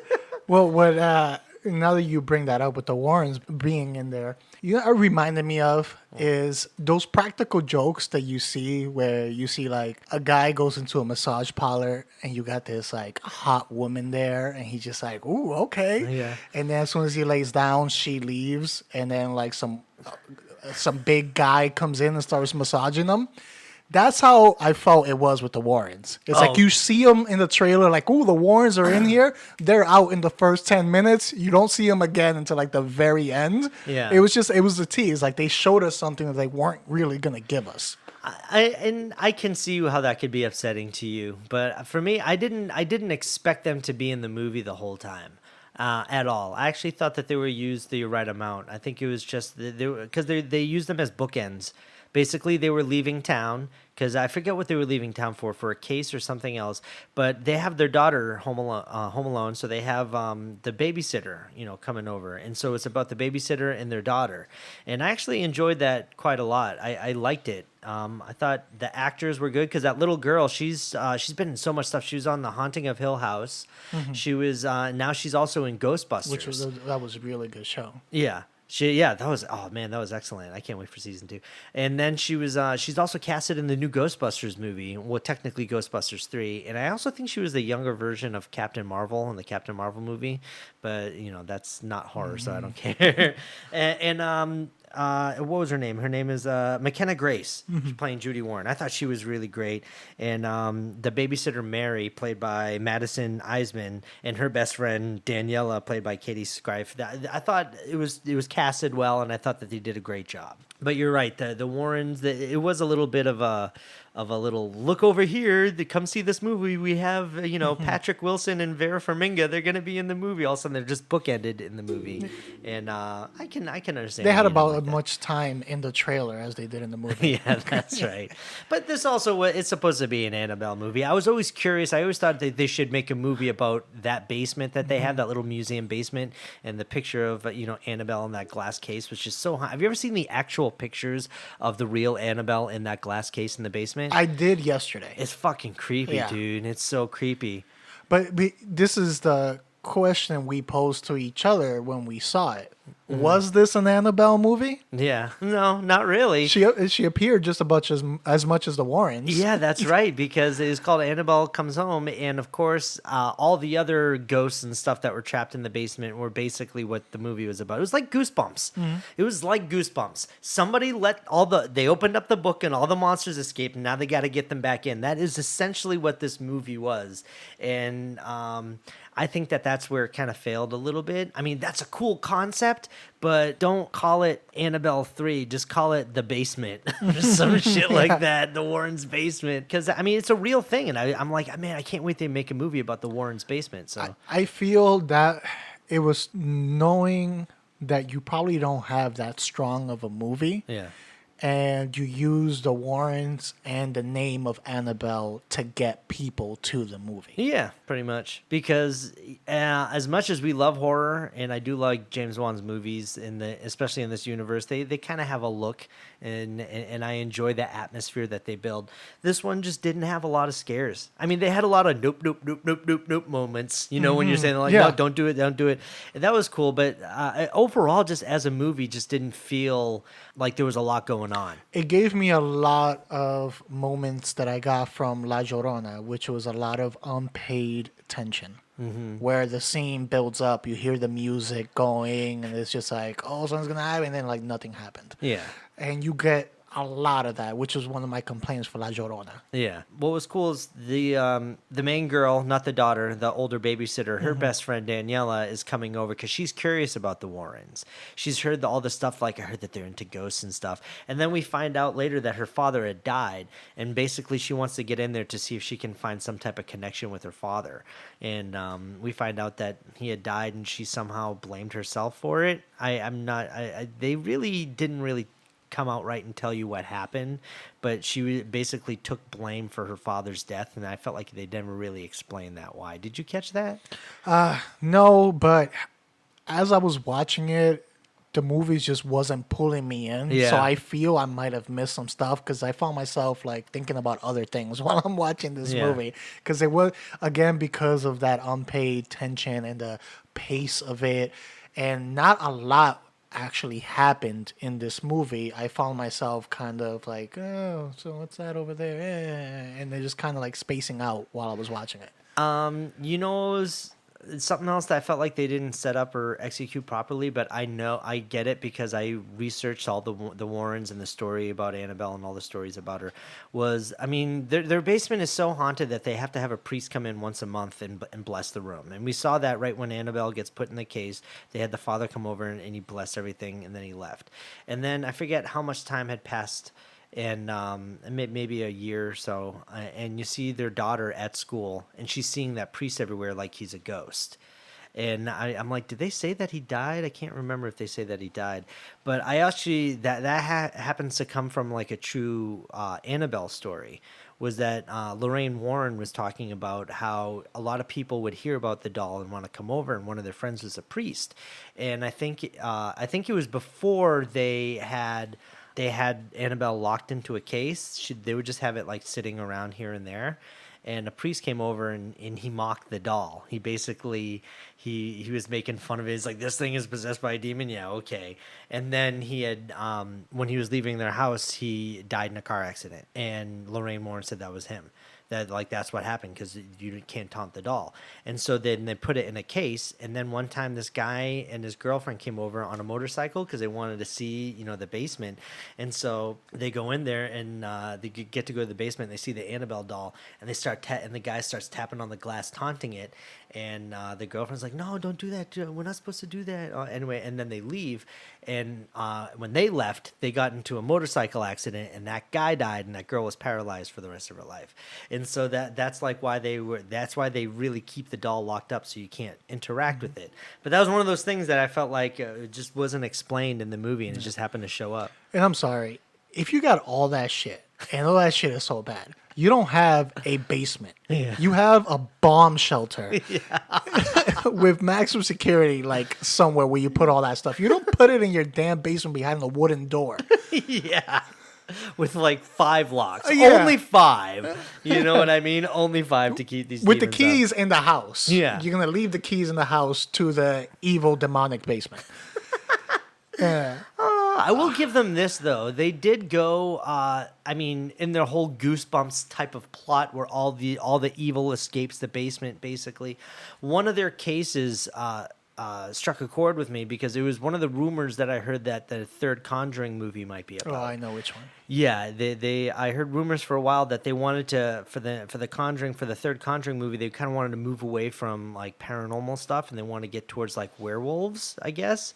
Speaker 3: Well, now that you bring that up with the Warrens being in there, you know what it reminded me of is those practical jokes that you see, where you see like a guy goes into a massage parlor and you got this like hot woman there, and he's just like, ooh, okay. Yeah. And then as soon as he lays down, she leaves, and then like some big guy comes in and starts massaging them. That's how I felt it was with the Warrens. It's like you see them in the trailer, like, ooh, the Warrens are in here. They're out in the first 10 minutes. You don't see them again until like the very end. Yeah. It was a tease. Like, they showed us something that they weren't really going to give us.
Speaker 2: I can see how that could be upsetting to you. But for me, I didn't expect them to be in the movie the whole time. At all. I actually thought that they were used the right amount. I think it was just because they used them as bookends Basically, they were leaving town because I forget what they were leaving town for a case or something else. But they have their daughter home alone, so they have the babysitter, coming over, and so it's about the babysitter and their daughter. And I actually enjoyed that quite a lot. I liked it. I thought the actors were good because that little girl, she's been in so much stuff. She was on The Haunting of Hill House. She was now she's also in Ghostbusters,
Speaker 3: that was a really good show.
Speaker 2: yeah. That was excellent. I can't wait for season 2. And then she's also casted in the new Ghostbusters movie, well, technically Ghostbusters 3. And I also think she was the younger version of Captain Marvel in the Captain Marvel movie, but that's not horror, so I don't care. What was her name? Her name is McKenna Grace. She's playing Judy Warren. I thought she was really great. And the babysitter Mary, played by Madison Eisman, and her best friend Daniela, played by Katie Scrife. I thought it was casted well, and I thought that they did a great job. But you're right. The Warrens. It was a little bit of a little look over here. Come see this movie. We have Patrick Wilson and Vera Farmiga. They're going to be in the movie. All of a sudden, they're just bookended in the movie, and I can understand.
Speaker 3: They had about as much time in the trailer as they did in the movie.
Speaker 2: Yeah, that's right. But this also, it's supposed to be an Annabelle movie. I was always curious. I always thought that they should make a movie about that basement that they have, that little museum basement, and the picture of Annabelle in that glass case was just so high. Have you ever seen the actual pictures of the real Annabelle in that glass case in the basement?
Speaker 3: I did yesterday.
Speaker 2: It's fucking creepy, dude. It's so creepy.
Speaker 3: But this is the question we posed to each other when we saw it. Was this an Annabelle movie?
Speaker 2: Yeah. No, not really.
Speaker 3: She appeared just as much as the Warrens.
Speaker 2: Yeah, that's right, because it was called Annabelle Comes Home, and of course, all the other ghosts and stuff that were trapped in the basement were basically what the movie was about. It was like Goosebumps. It was like Goosebumps. Somebody they opened up the book and all the monsters escaped, and now they got to get them back in. That is essentially what this movie was, and I think that's where it kind of failed a little bit. I mean, that's a cool concept, but don't call it Annabelle 3. Just call it The Basement or some shit like that, The Warrens' Basement. Because, I mean, it's a real thing. And I'm like, man, I can't wait to make a movie about The Warrens' Basement. So
Speaker 3: I feel that it was knowing that you probably don't have that strong of a movie.
Speaker 2: Yeah.
Speaker 3: And you use the Warrens and the name of Annabelle to get people to the movie.
Speaker 2: Yeah, pretty much. Because as much as we love horror, and I do like James Wan's movies, especially in this universe, they kind of have a look, and I enjoy the atmosphere that they build. This one just didn't have a lot of scares. I mean, they had a lot of nope, nope, nope, nope, nope, nope moments, when you're saying, like, no, don't do it, don't do it. And that was cool, but overall, just as a movie, just didn't feel like there was a lot going on.
Speaker 3: It gave me a lot of moments that I got from La Llorona, which was a lot of unpaid tension. Where the scene builds up, you hear the music going, and it's just like, oh, something's gonna happen, and then like nothing happened.
Speaker 2: Yeah.
Speaker 3: And you get a lot of that, which was one of my complaints for La Llorona.
Speaker 2: Yeah. What was cool is the main girl, not the daughter, the older babysitter, her best friend Daniela is coming over because she's curious about the Warrens. She's heard all the stuff, like I heard that they're into ghosts and stuff. And then we find out later that her father had died, and basically she wants to get in there to see if she can find some type of connection with her father. And we find out that he had died, and she somehow blamed herself for it. They really didn't really come out right and tell you what happened, but she basically took blame for her father's death, and I felt like they never really explained that why. Did you catch that?
Speaker 3: No, but as I was watching it, the movie just wasn't pulling me in.
Speaker 2: Yeah.
Speaker 3: So I feel I might have missed some stuff because I found myself like thinking about other things while I'm watching this movie. Because it was, again, because of that unpaid tension and the pace of it, and not a lot actually happened in this movie. I found myself kind of like, oh, so what's that over there? And they're just kind of like spacing out while I was watching it.
Speaker 2: It was something else that I felt like they didn't set up or execute properly, but I know I get it because I researched all the Warrens and the story about Annabelle and all the stories about her. Their basement is so haunted that they have to have a priest come in once a month and bless the room. And we saw that right when Annabelle gets put in the case. They had the father come over and he blessed everything, and then he left. And then I forget how much time had passed, and maybe a year or so, and you see their daughter at school, and she's seeing that priest everywhere like he's a ghost. And I'm like, did they say that he died? I can't remember if they say that he died. But I actually, that happens to come from like a true Annabelle story. Was that Lorraine Warren was talking about how a lot of people would hear about the doll and want to come over, and one of their friends was a priest. And I think it was before they had Annabelle locked into a case. They would just have it like sitting around here and there. And a priest came over and he mocked the doll. He basically he was making fun of it. He's like, this thing is possessed by a demon. Yeah, okay. And then he had when he was leaving their house, he died in a car accident. And Lorraine Warren said that was him. That like that's what happened because you can't taunt the doll. And so then they put it in a case. And then one time this guy and his girlfriend came over on a motorcycle because they wanted to see the basement. And so they go in there and they get to go to the basement. And they see the Annabelle doll and they start and the guy starts tapping on the glass, taunting it. And the girlfriend's like, no, don't do that. We're not supposed to do that. Anyway, and then they leave. And when they left, they got into a motorcycle accident, and that guy died, and that girl was paralyzed for the rest of her life. And so that's why they really keep the doll locked up so you can't interact with it. But that was one of those things that I felt like it just wasn't explained in the movie, and it just happened to show up.
Speaker 3: And I'm sorry, if you got all that shit, and all that shit is so bad, you don't have a basement.
Speaker 2: Yeah.
Speaker 3: You have a bomb shelter with maximum security, like somewhere where you put all that stuff. You don't put it in your damn basement behind the wooden door.
Speaker 2: Yeah. With like 5 locks.
Speaker 3: Yeah.
Speaker 2: Only 5. You know what I mean? Only 5 to keep these
Speaker 3: With the
Speaker 2: demons
Speaker 3: keys
Speaker 2: out.
Speaker 3: in the house.
Speaker 2: Yeah.
Speaker 3: You're going to leave the keys in the house to the evil demonic basement. Yeah.
Speaker 2: I will give them this though. They did go. In their whole Goosebumps type of plot, where all the evil escapes the basement. Basically, one of their cases struck a chord with me because it was one of the rumors that I heard that the third Conjuring movie might be about.
Speaker 3: Oh, I know which one.
Speaker 2: Yeah, I heard rumors for a while that they wanted to for the third Conjuring movie, they kind of wanted to move away from like paranormal stuff and they want to get towards like werewolves, I guess.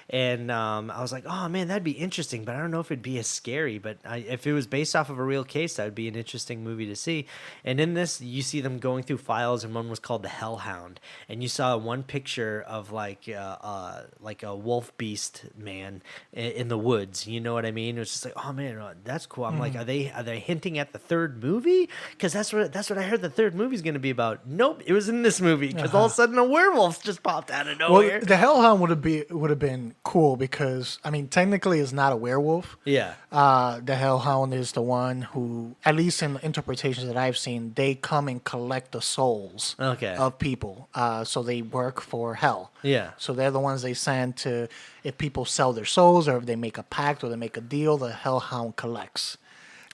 Speaker 2: And I was like, oh man, that'd be interesting, but I don't know if it'd be as scary. But if it was based off of a real case, that would be an interesting movie to see. And in this, you see them going through files, and one was called the Hellhound, and you saw one picture of like a wolf beast man in the woods. You know what I mean? It was just like, oh man, that's cool. I'm like, are they hinting at the third movie? Because that's what I heard the third movie's going to be about. Nope, it was in this movie because all of a sudden a werewolf just popped out of nowhere.
Speaker 3: Well, the Hellhound would have been cool because technically it's not a werewolf.
Speaker 2: Yeah.
Speaker 3: The Hellhound is the one who, at least in the interpretations that I've seen, they come and collect the souls of people. So they work for hell.
Speaker 2: Yeah.
Speaker 3: So they're the ones they send to, if people sell their souls or if they make a pact or they make a deal, the Hellhound collects.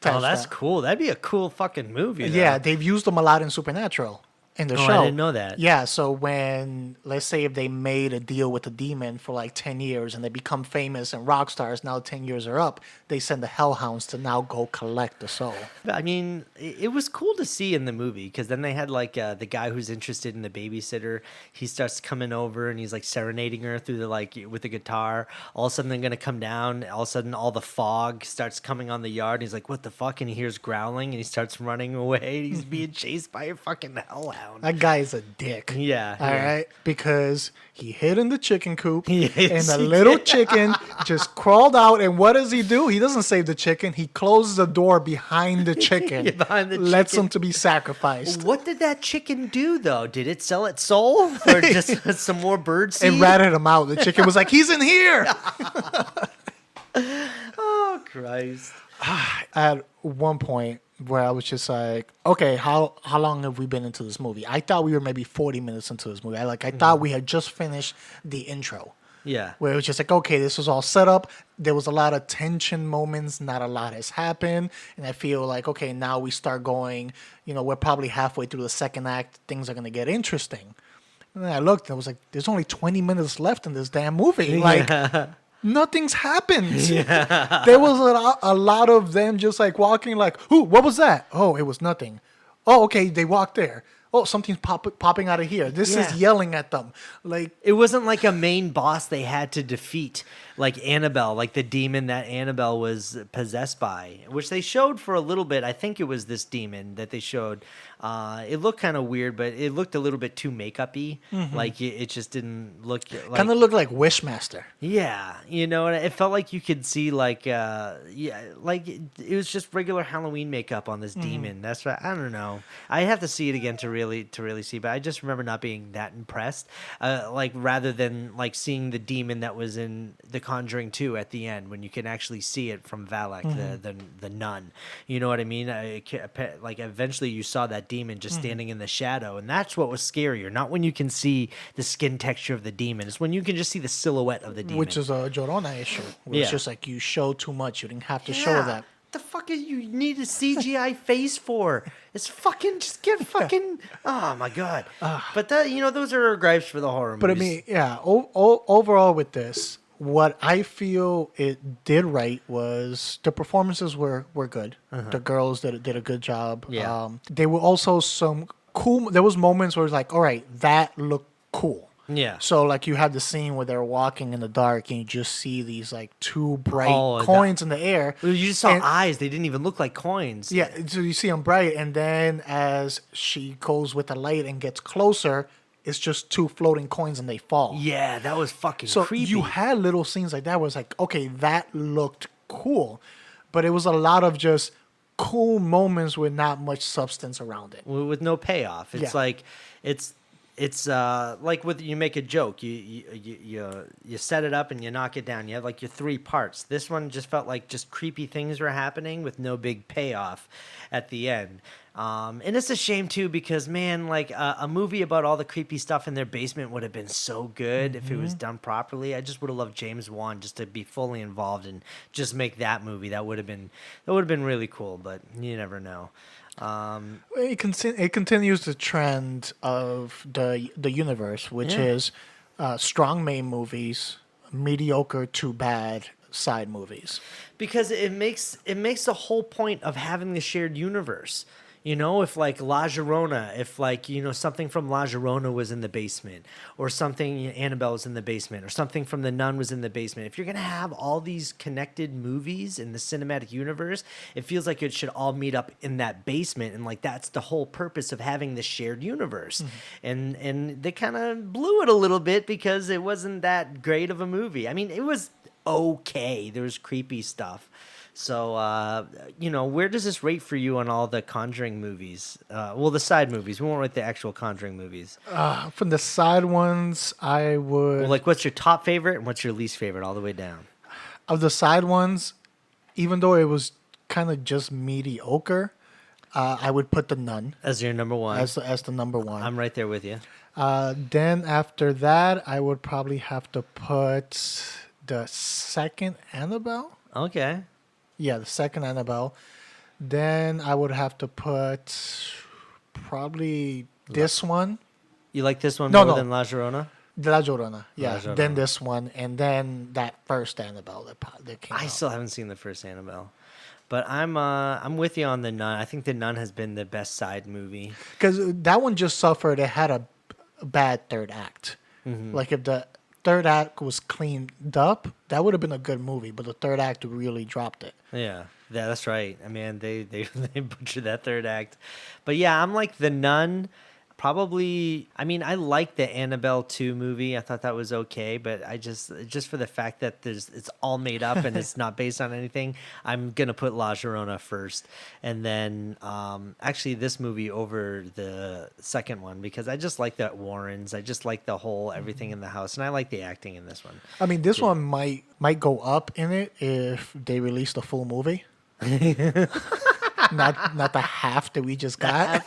Speaker 2: Oh, that's cool. That'd be a cool fucking movie. Though.
Speaker 3: Yeah, they've used them a lot in Supernatural. In the show.
Speaker 2: I didn't know that.
Speaker 3: Yeah, so when, let's say if they made a deal with a demon for like 10 years and they become famous and rock stars, now 10 years are up, they send the Hellhounds to now go collect the soul.
Speaker 2: I mean, it was cool to see in the movie because then they had like the guy who's interested in the babysitter. He starts coming over and he's like serenading her through with the guitar. All of a sudden they're going to come down. All of a sudden all the fog starts coming on the yard. And he's like, what the fuck? And he hears growling and he starts running away. He's being chased by a fucking hellhound.
Speaker 3: That guy is a dick.
Speaker 2: Yeah.
Speaker 3: All right? Because he hid in the chicken coop and
Speaker 2: Yes,
Speaker 3: the
Speaker 2: he
Speaker 3: little
Speaker 2: did.
Speaker 3: chicken just crawled out. And what does he do? He doesn't save the chicken. He closes the door behind the chicken.
Speaker 2: Yeah, behind the
Speaker 3: lets
Speaker 2: chicken.
Speaker 3: him to be sacrificed.
Speaker 2: What did that chicken do, though? Did it sell its soul or just some more bird seed?
Speaker 3: And ratted him out. The chicken was like, he's in here.
Speaker 2: Oh, Christ.
Speaker 3: At one point where I was just like, okay, how long have we been into this movie? I thought we were maybe 40 minutes into this movie. I thought we had just finished the intro.
Speaker 2: Yeah.
Speaker 3: Where it was just like, okay, this was all set up. There was a lot of tension moments. Not a lot has happened. And I feel like, okay, now we start going, we're probably halfway through the second act. Things are going to get interesting. And then I looked and I was like, there's only 20 minutes left in this damn movie. Like, nothing's happened. Yeah. There was a lot of them just like walking like, ooh, what was that? Oh, it was nothing. Oh, okay, they walked there. oh, something's popping out of here. This
Speaker 2: Yeah.
Speaker 3: is yelling at them. Like,
Speaker 2: It wasn't like a main boss they had to defeat, like Annabelle, like the demon that Annabelle was possessed by, which they showed for a little bit. I think it was this demon that they showed. It looked kind of weird, but it looked a little bit too makeup-y. Like it just didn't look like.
Speaker 3: kind of looked like Wishmaster.
Speaker 2: Yeah, you know, and it felt like you could see like like it was just regular Halloween makeup on this demon. That's right. I don't know. I have to see it again to really see, but I just remember not being that impressed. Like rather than like seeing the demon that was in The Conjuring 2 at the end when you can actually see it from Valak, the nun. You know what I mean? Like eventually you saw that demon just standing in the shadow, and that's what was scarier. Not when you can see the skin texture of the demon. It's when you can just see the silhouette of the demon.
Speaker 3: Which is a Jorona issue. Where It's
Speaker 2: Yeah.
Speaker 3: just like you show too much. You didn't have to show
Speaker 2: Yeah.
Speaker 3: that.
Speaker 2: The fuck is you need a CGI face for? It's fucking just get fucking. Oh my god! But that those are our gripes for the horror
Speaker 3: But I
Speaker 2: movies.
Speaker 3: mean, yeah. Overall, with this, what I feel it did right was the performances were good. The girls did a good job.
Speaker 2: Yeah.
Speaker 3: There were also some cool. There was moments where it's like, all right, that looked cool.
Speaker 2: Yeah.
Speaker 3: So like you have the scene where they're walking in the dark and you just see these like two bright
Speaker 2: Oh,
Speaker 3: coins in the air.
Speaker 2: You just saw
Speaker 3: And-
Speaker 2: eyes; they didn't even look like coins.
Speaker 3: Yeah, so you see them bright, and then as she goes with the light and gets closer, it's just two floating coins and they fall.
Speaker 2: Yeah, that was fucking
Speaker 3: So
Speaker 2: creepy.
Speaker 3: you had little scenes like that where it's like, okay, that looked cool, but it was a lot of just cool moments with not much substance around it.
Speaker 2: with no payoff. It's
Speaker 3: Yeah.
Speaker 2: like it's like with you make a joke, you set it up and you knock it down. You have like your three parts. This one just felt like just creepy things were happening with no big payoff at the end. And it's a shame too because man, like a movie about all the creepy stuff in their basement would have been so good if it was done properly. I just would have loved James Wan just to be fully involved and just make that movie. That would have been really cool, but you never know.
Speaker 3: It continues the trend of the universe, which is strong main movies, mediocre to bad side movies.
Speaker 2: Because it makes the whole point of having the shared universe. You know, if like La Llorona, if like, something from La Llorona was in the basement, or something, Annabelle was in the basement, or something from The Nun was in the basement. If you're going to have all these connected movies in the cinematic universe, it feels like it should all meet up in that basement. And like, that's the whole purpose of having the shared universe. And they kind of blew it a little bit because it wasn't that great of a movie. I mean, it was okay. There was creepy stuff. So, where does this rate for you on all the Conjuring movies? The side movies. We won't rate the actual Conjuring movies.
Speaker 3: From the side ones, I would...
Speaker 2: Well, like, what's your top favorite and what's your least favorite all the way down?
Speaker 3: Of the side ones, even though it was kind of just mediocre, I would put The Nun
Speaker 2: As your number one.
Speaker 3: as the number one.
Speaker 2: I'm right there with you.
Speaker 3: Then after that, I would probably have to put the second Annabelle.
Speaker 2: Okay.
Speaker 3: Yeah, the second Annabelle. Then I would have to put probably this one,
Speaker 2: You like this one
Speaker 3: No,
Speaker 2: more
Speaker 3: no.
Speaker 2: than La Llorona?
Speaker 3: La Llorona. Yeah,
Speaker 2: La Llorona.
Speaker 3: then this one, and then that first Annabelle that came
Speaker 2: I
Speaker 3: out.
Speaker 2: still haven't seen the first Annabelle. But I'm with you on The Nun. I think The Nun has been the best side movie.
Speaker 3: Because that one just suffered. It had a bad third act. Like if the third act was cleaned up, that would have been a good movie. But the third act really dropped it.
Speaker 2: Yeah, that's right. I mean, they butchered that third act. But yeah, I'm like The Nun. Probably, I mean, I like the Annabelle 2 movie. I thought that was okay, but I just for the fact that it's all made up and it's not based on anything, I'm gonna put La Llorona first, and then actually this movie over the second one because I just like that Warrens. I just like the whole everything in the house, and I like the acting in this one.
Speaker 3: I mean, this one might go up in it if they release the full movie. not the half that we just got.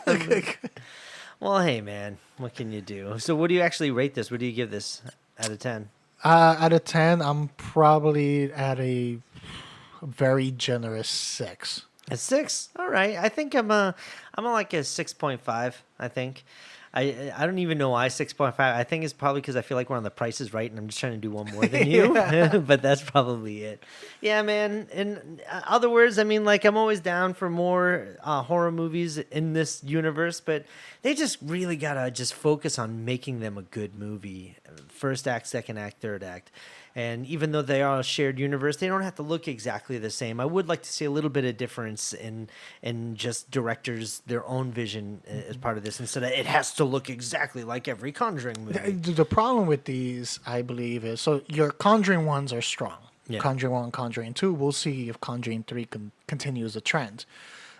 Speaker 2: Well, hey man, what can you do? So, what do you actually rate this? What do you give this out of 10?
Speaker 3: Out of 10, I'm probably at a very generous 6.
Speaker 2: A 6. All right. I think I'm I'm on like a 6.5, I think. I don't even know why 6.5. I think it's probably because I feel like we're on The Price is Right, and I'm just trying to do one more than you. But that's probably it. Yeah, man. In other words, I mean, like, I'm always down for more horror movies in this universe, but they just really gotta just focus on making them a good movie. First act, second act, third act. And even though they are a shared universe, they don't have to look exactly the same. I would like to see a little bit of difference in just directors, their own vision as part of this, instead of it has to look exactly like every Conjuring movie.
Speaker 3: The problem with these, I believe, is so your Conjuring ones are strong.
Speaker 2: Yeah.
Speaker 3: Conjuring 1, Conjuring 2. We'll see if Conjuring 3 continues the trend.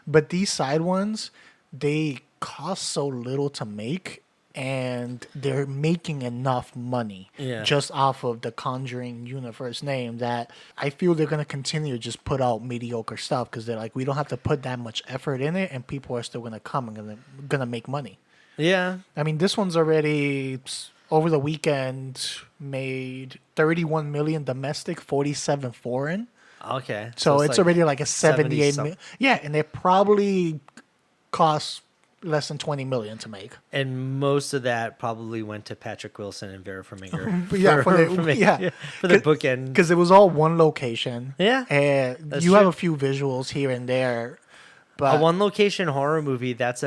Speaker 3: But these side ones, they cost so little to make, and they're making enough money just off of the Conjuring universe name that I feel they're going to continue to just put out mediocre stuff because they're like, we don't have to put that much effort in it, and people are still going to come and going to make money.
Speaker 2: Yeah.
Speaker 3: I mean, this one's already, over the weekend, made 31 million domestic, 47 foreign.
Speaker 2: Okay.
Speaker 3: So it's
Speaker 2: like
Speaker 3: already like a 78
Speaker 2: 70
Speaker 3: million. Yeah, and it probably costs less than 20 million to make.
Speaker 2: And most of that probably went to Patrick Wilson and Vera Farmiga.
Speaker 3: For
Speaker 2: the bookend.
Speaker 3: Because it was all one location.
Speaker 2: Yeah,
Speaker 3: And
Speaker 2: that's
Speaker 3: you have
Speaker 2: true.
Speaker 3: a few visuals here and there. But
Speaker 2: A one location horror movie, that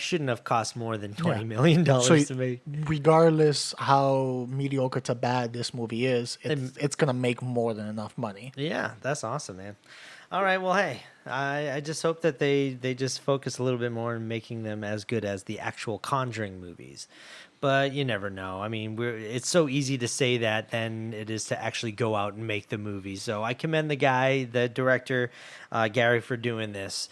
Speaker 2: shouldn't have cost more than $20 million
Speaker 3: so
Speaker 2: to make.
Speaker 3: regardless how mediocre to bad this movie is, it's going to make more than enough money.
Speaker 2: Yeah, that's awesome, man. All right, well, hey, I just hope that they just focus a little bit more on making them as good as the actual Conjuring movies. But you never know. I mean, it's so easy to say that than it is to actually go out and make the movie. So I commend the director, Gary, for doing this.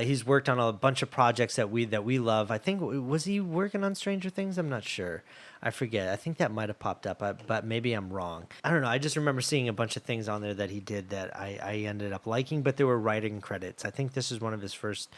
Speaker 2: He's worked on a bunch of projects that we love. I think, was he working on Stranger Things? I'm not sure. I forget. I think that might have popped up, but maybe I'm wrong. I don't know. I just remember seeing a bunch of things on there that he did that I ended up liking, but there were writing credits. I think this is one of his first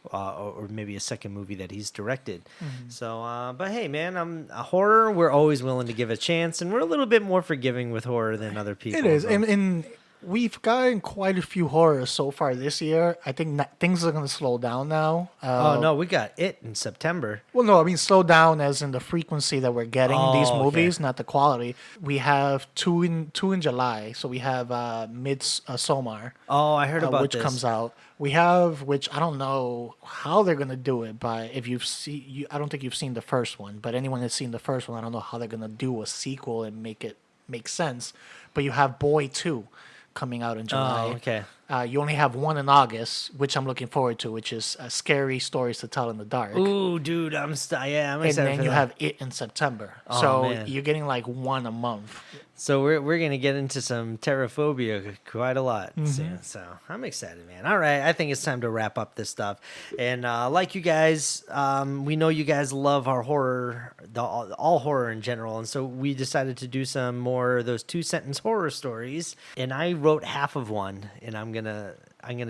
Speaker 2: or maybe a second movie that he's directed.
Speaker 3: Mm-hmm.
Speaker 2: So, but hey, man, a horror, we're always willing to give a chance, and we're a little bit more forgiving with horror than other people.
Speaker 3: It is.
Speaker 2: So.
Speaker 3: And we've gotten quite a few horrors so far this year. I think things are going to slow down now.
Speaker 2: Oh, no, we got It in September.
Speaker 3: Well, no, I mean slow down as in the frequency that we're getting these movies,
Speaker 2: okay.
Speaker 3: not the quality. We have two in July, so we have Midsommar.
Speaker 2: Oh, I heard about
Speaker 3: which
Speaker 2: this.
Speaker 3: comes out. We have, which I don't know how they're gonna do it, but if I don't think you've seen the first one. But anyone that's seen the first one, I don't know how they're gonna do a sequel and make it make sense. But you have Boy 2 coming out in July.
Speaker 2: Oh, okay.
Speaker 3: You only have one in August, which I'm looking forward to, which is Scary Stories to Tell in the Dark.
Speaker 2: Ooh, dude, I'm excited.
Speaker 3: And
Speaker 2: for
Speaker 3: then you
Speaker 2: that.
Speaker 3: have It in September.
Speaker 2: Oh,
Speaker 3: So
Speaker 2: man.
Speaker 3: you're getting like one a month.
Speaker 2: So we're gonna get into some Terror-Phobia quite a lot
Speaker 3: Mm-hmm.
Speaker 2: soon. So I'm excited, man. All right, I think it's time to wrap up this stuff. And like you guys, we know you guys love our horror, all horror in general, and so we decided to do some more of those 2-sentence horror stories. And I wrote half of one, and I'm gonna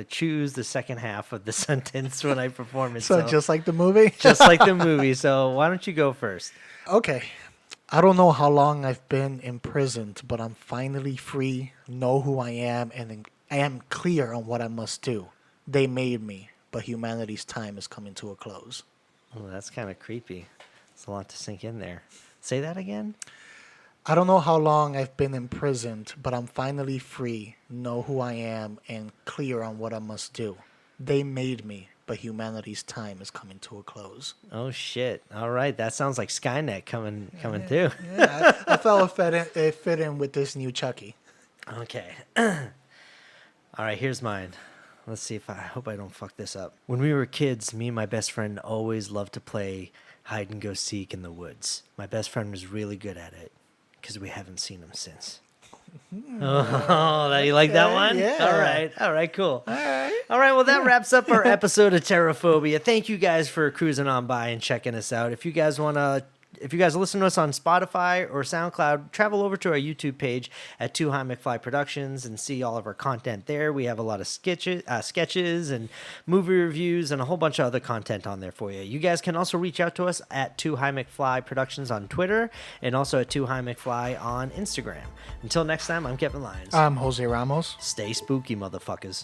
Speaker 2: choose the second half of the sentence when I perform it.
Speaker 3: So just like the movie?
Speaker 2: just like the movie. So why don't you go first?
Speaker 3: Okay. I don't know how long I've been imprisoned, but I'm finally free, know who I am, and I am clear on what I must do. They made me, but humanity's time is coming to a close.
Speaker 2: Oh, that's kind of creepy. It's a lot to sink in there. Say that again?
Speaker 3: I don't know how long I've been imprisoned, but I'm finally free, know who I am, and clear on what I must do. They made me, but humanity's time is coming to a close.
Speaker 2: Oh, shit. All right. That sounds like Skynet coming through.
Speaker 3: Yeah, I felt it fit in with this new Chucky.
Speaker 2: Okay. All right, here's mine. Let's see I hope I don't fuck this up. When we were kids, me and my best friend always loved to play hide and go seek in the woods. My best friend was really good at it because we haven't seen him since. Oh, you like that one?
Speaker 3: Yeah.
Speaker 2: All right, cool. All right, well, that wraps up our episode of Terror-Phobia. Thank you guys for cruising on by and checking us out. If you guys listen to us on Spotify or SoundCloud, travel over to our YouTube page at 2 High McFly Productions and see all of our content there. We have a lot of sketches and movie reviews and a whole bunch of other content on there for you. You guys can also reach out to us at 2 High McFly Productions on Twitter and also at 2 High McFly on Instagram. Until next time, I'm Kevin Lyons.
Speaker 3: I'm Jose Ramos.
Speaker 2: Stay spooky, motherfuckers.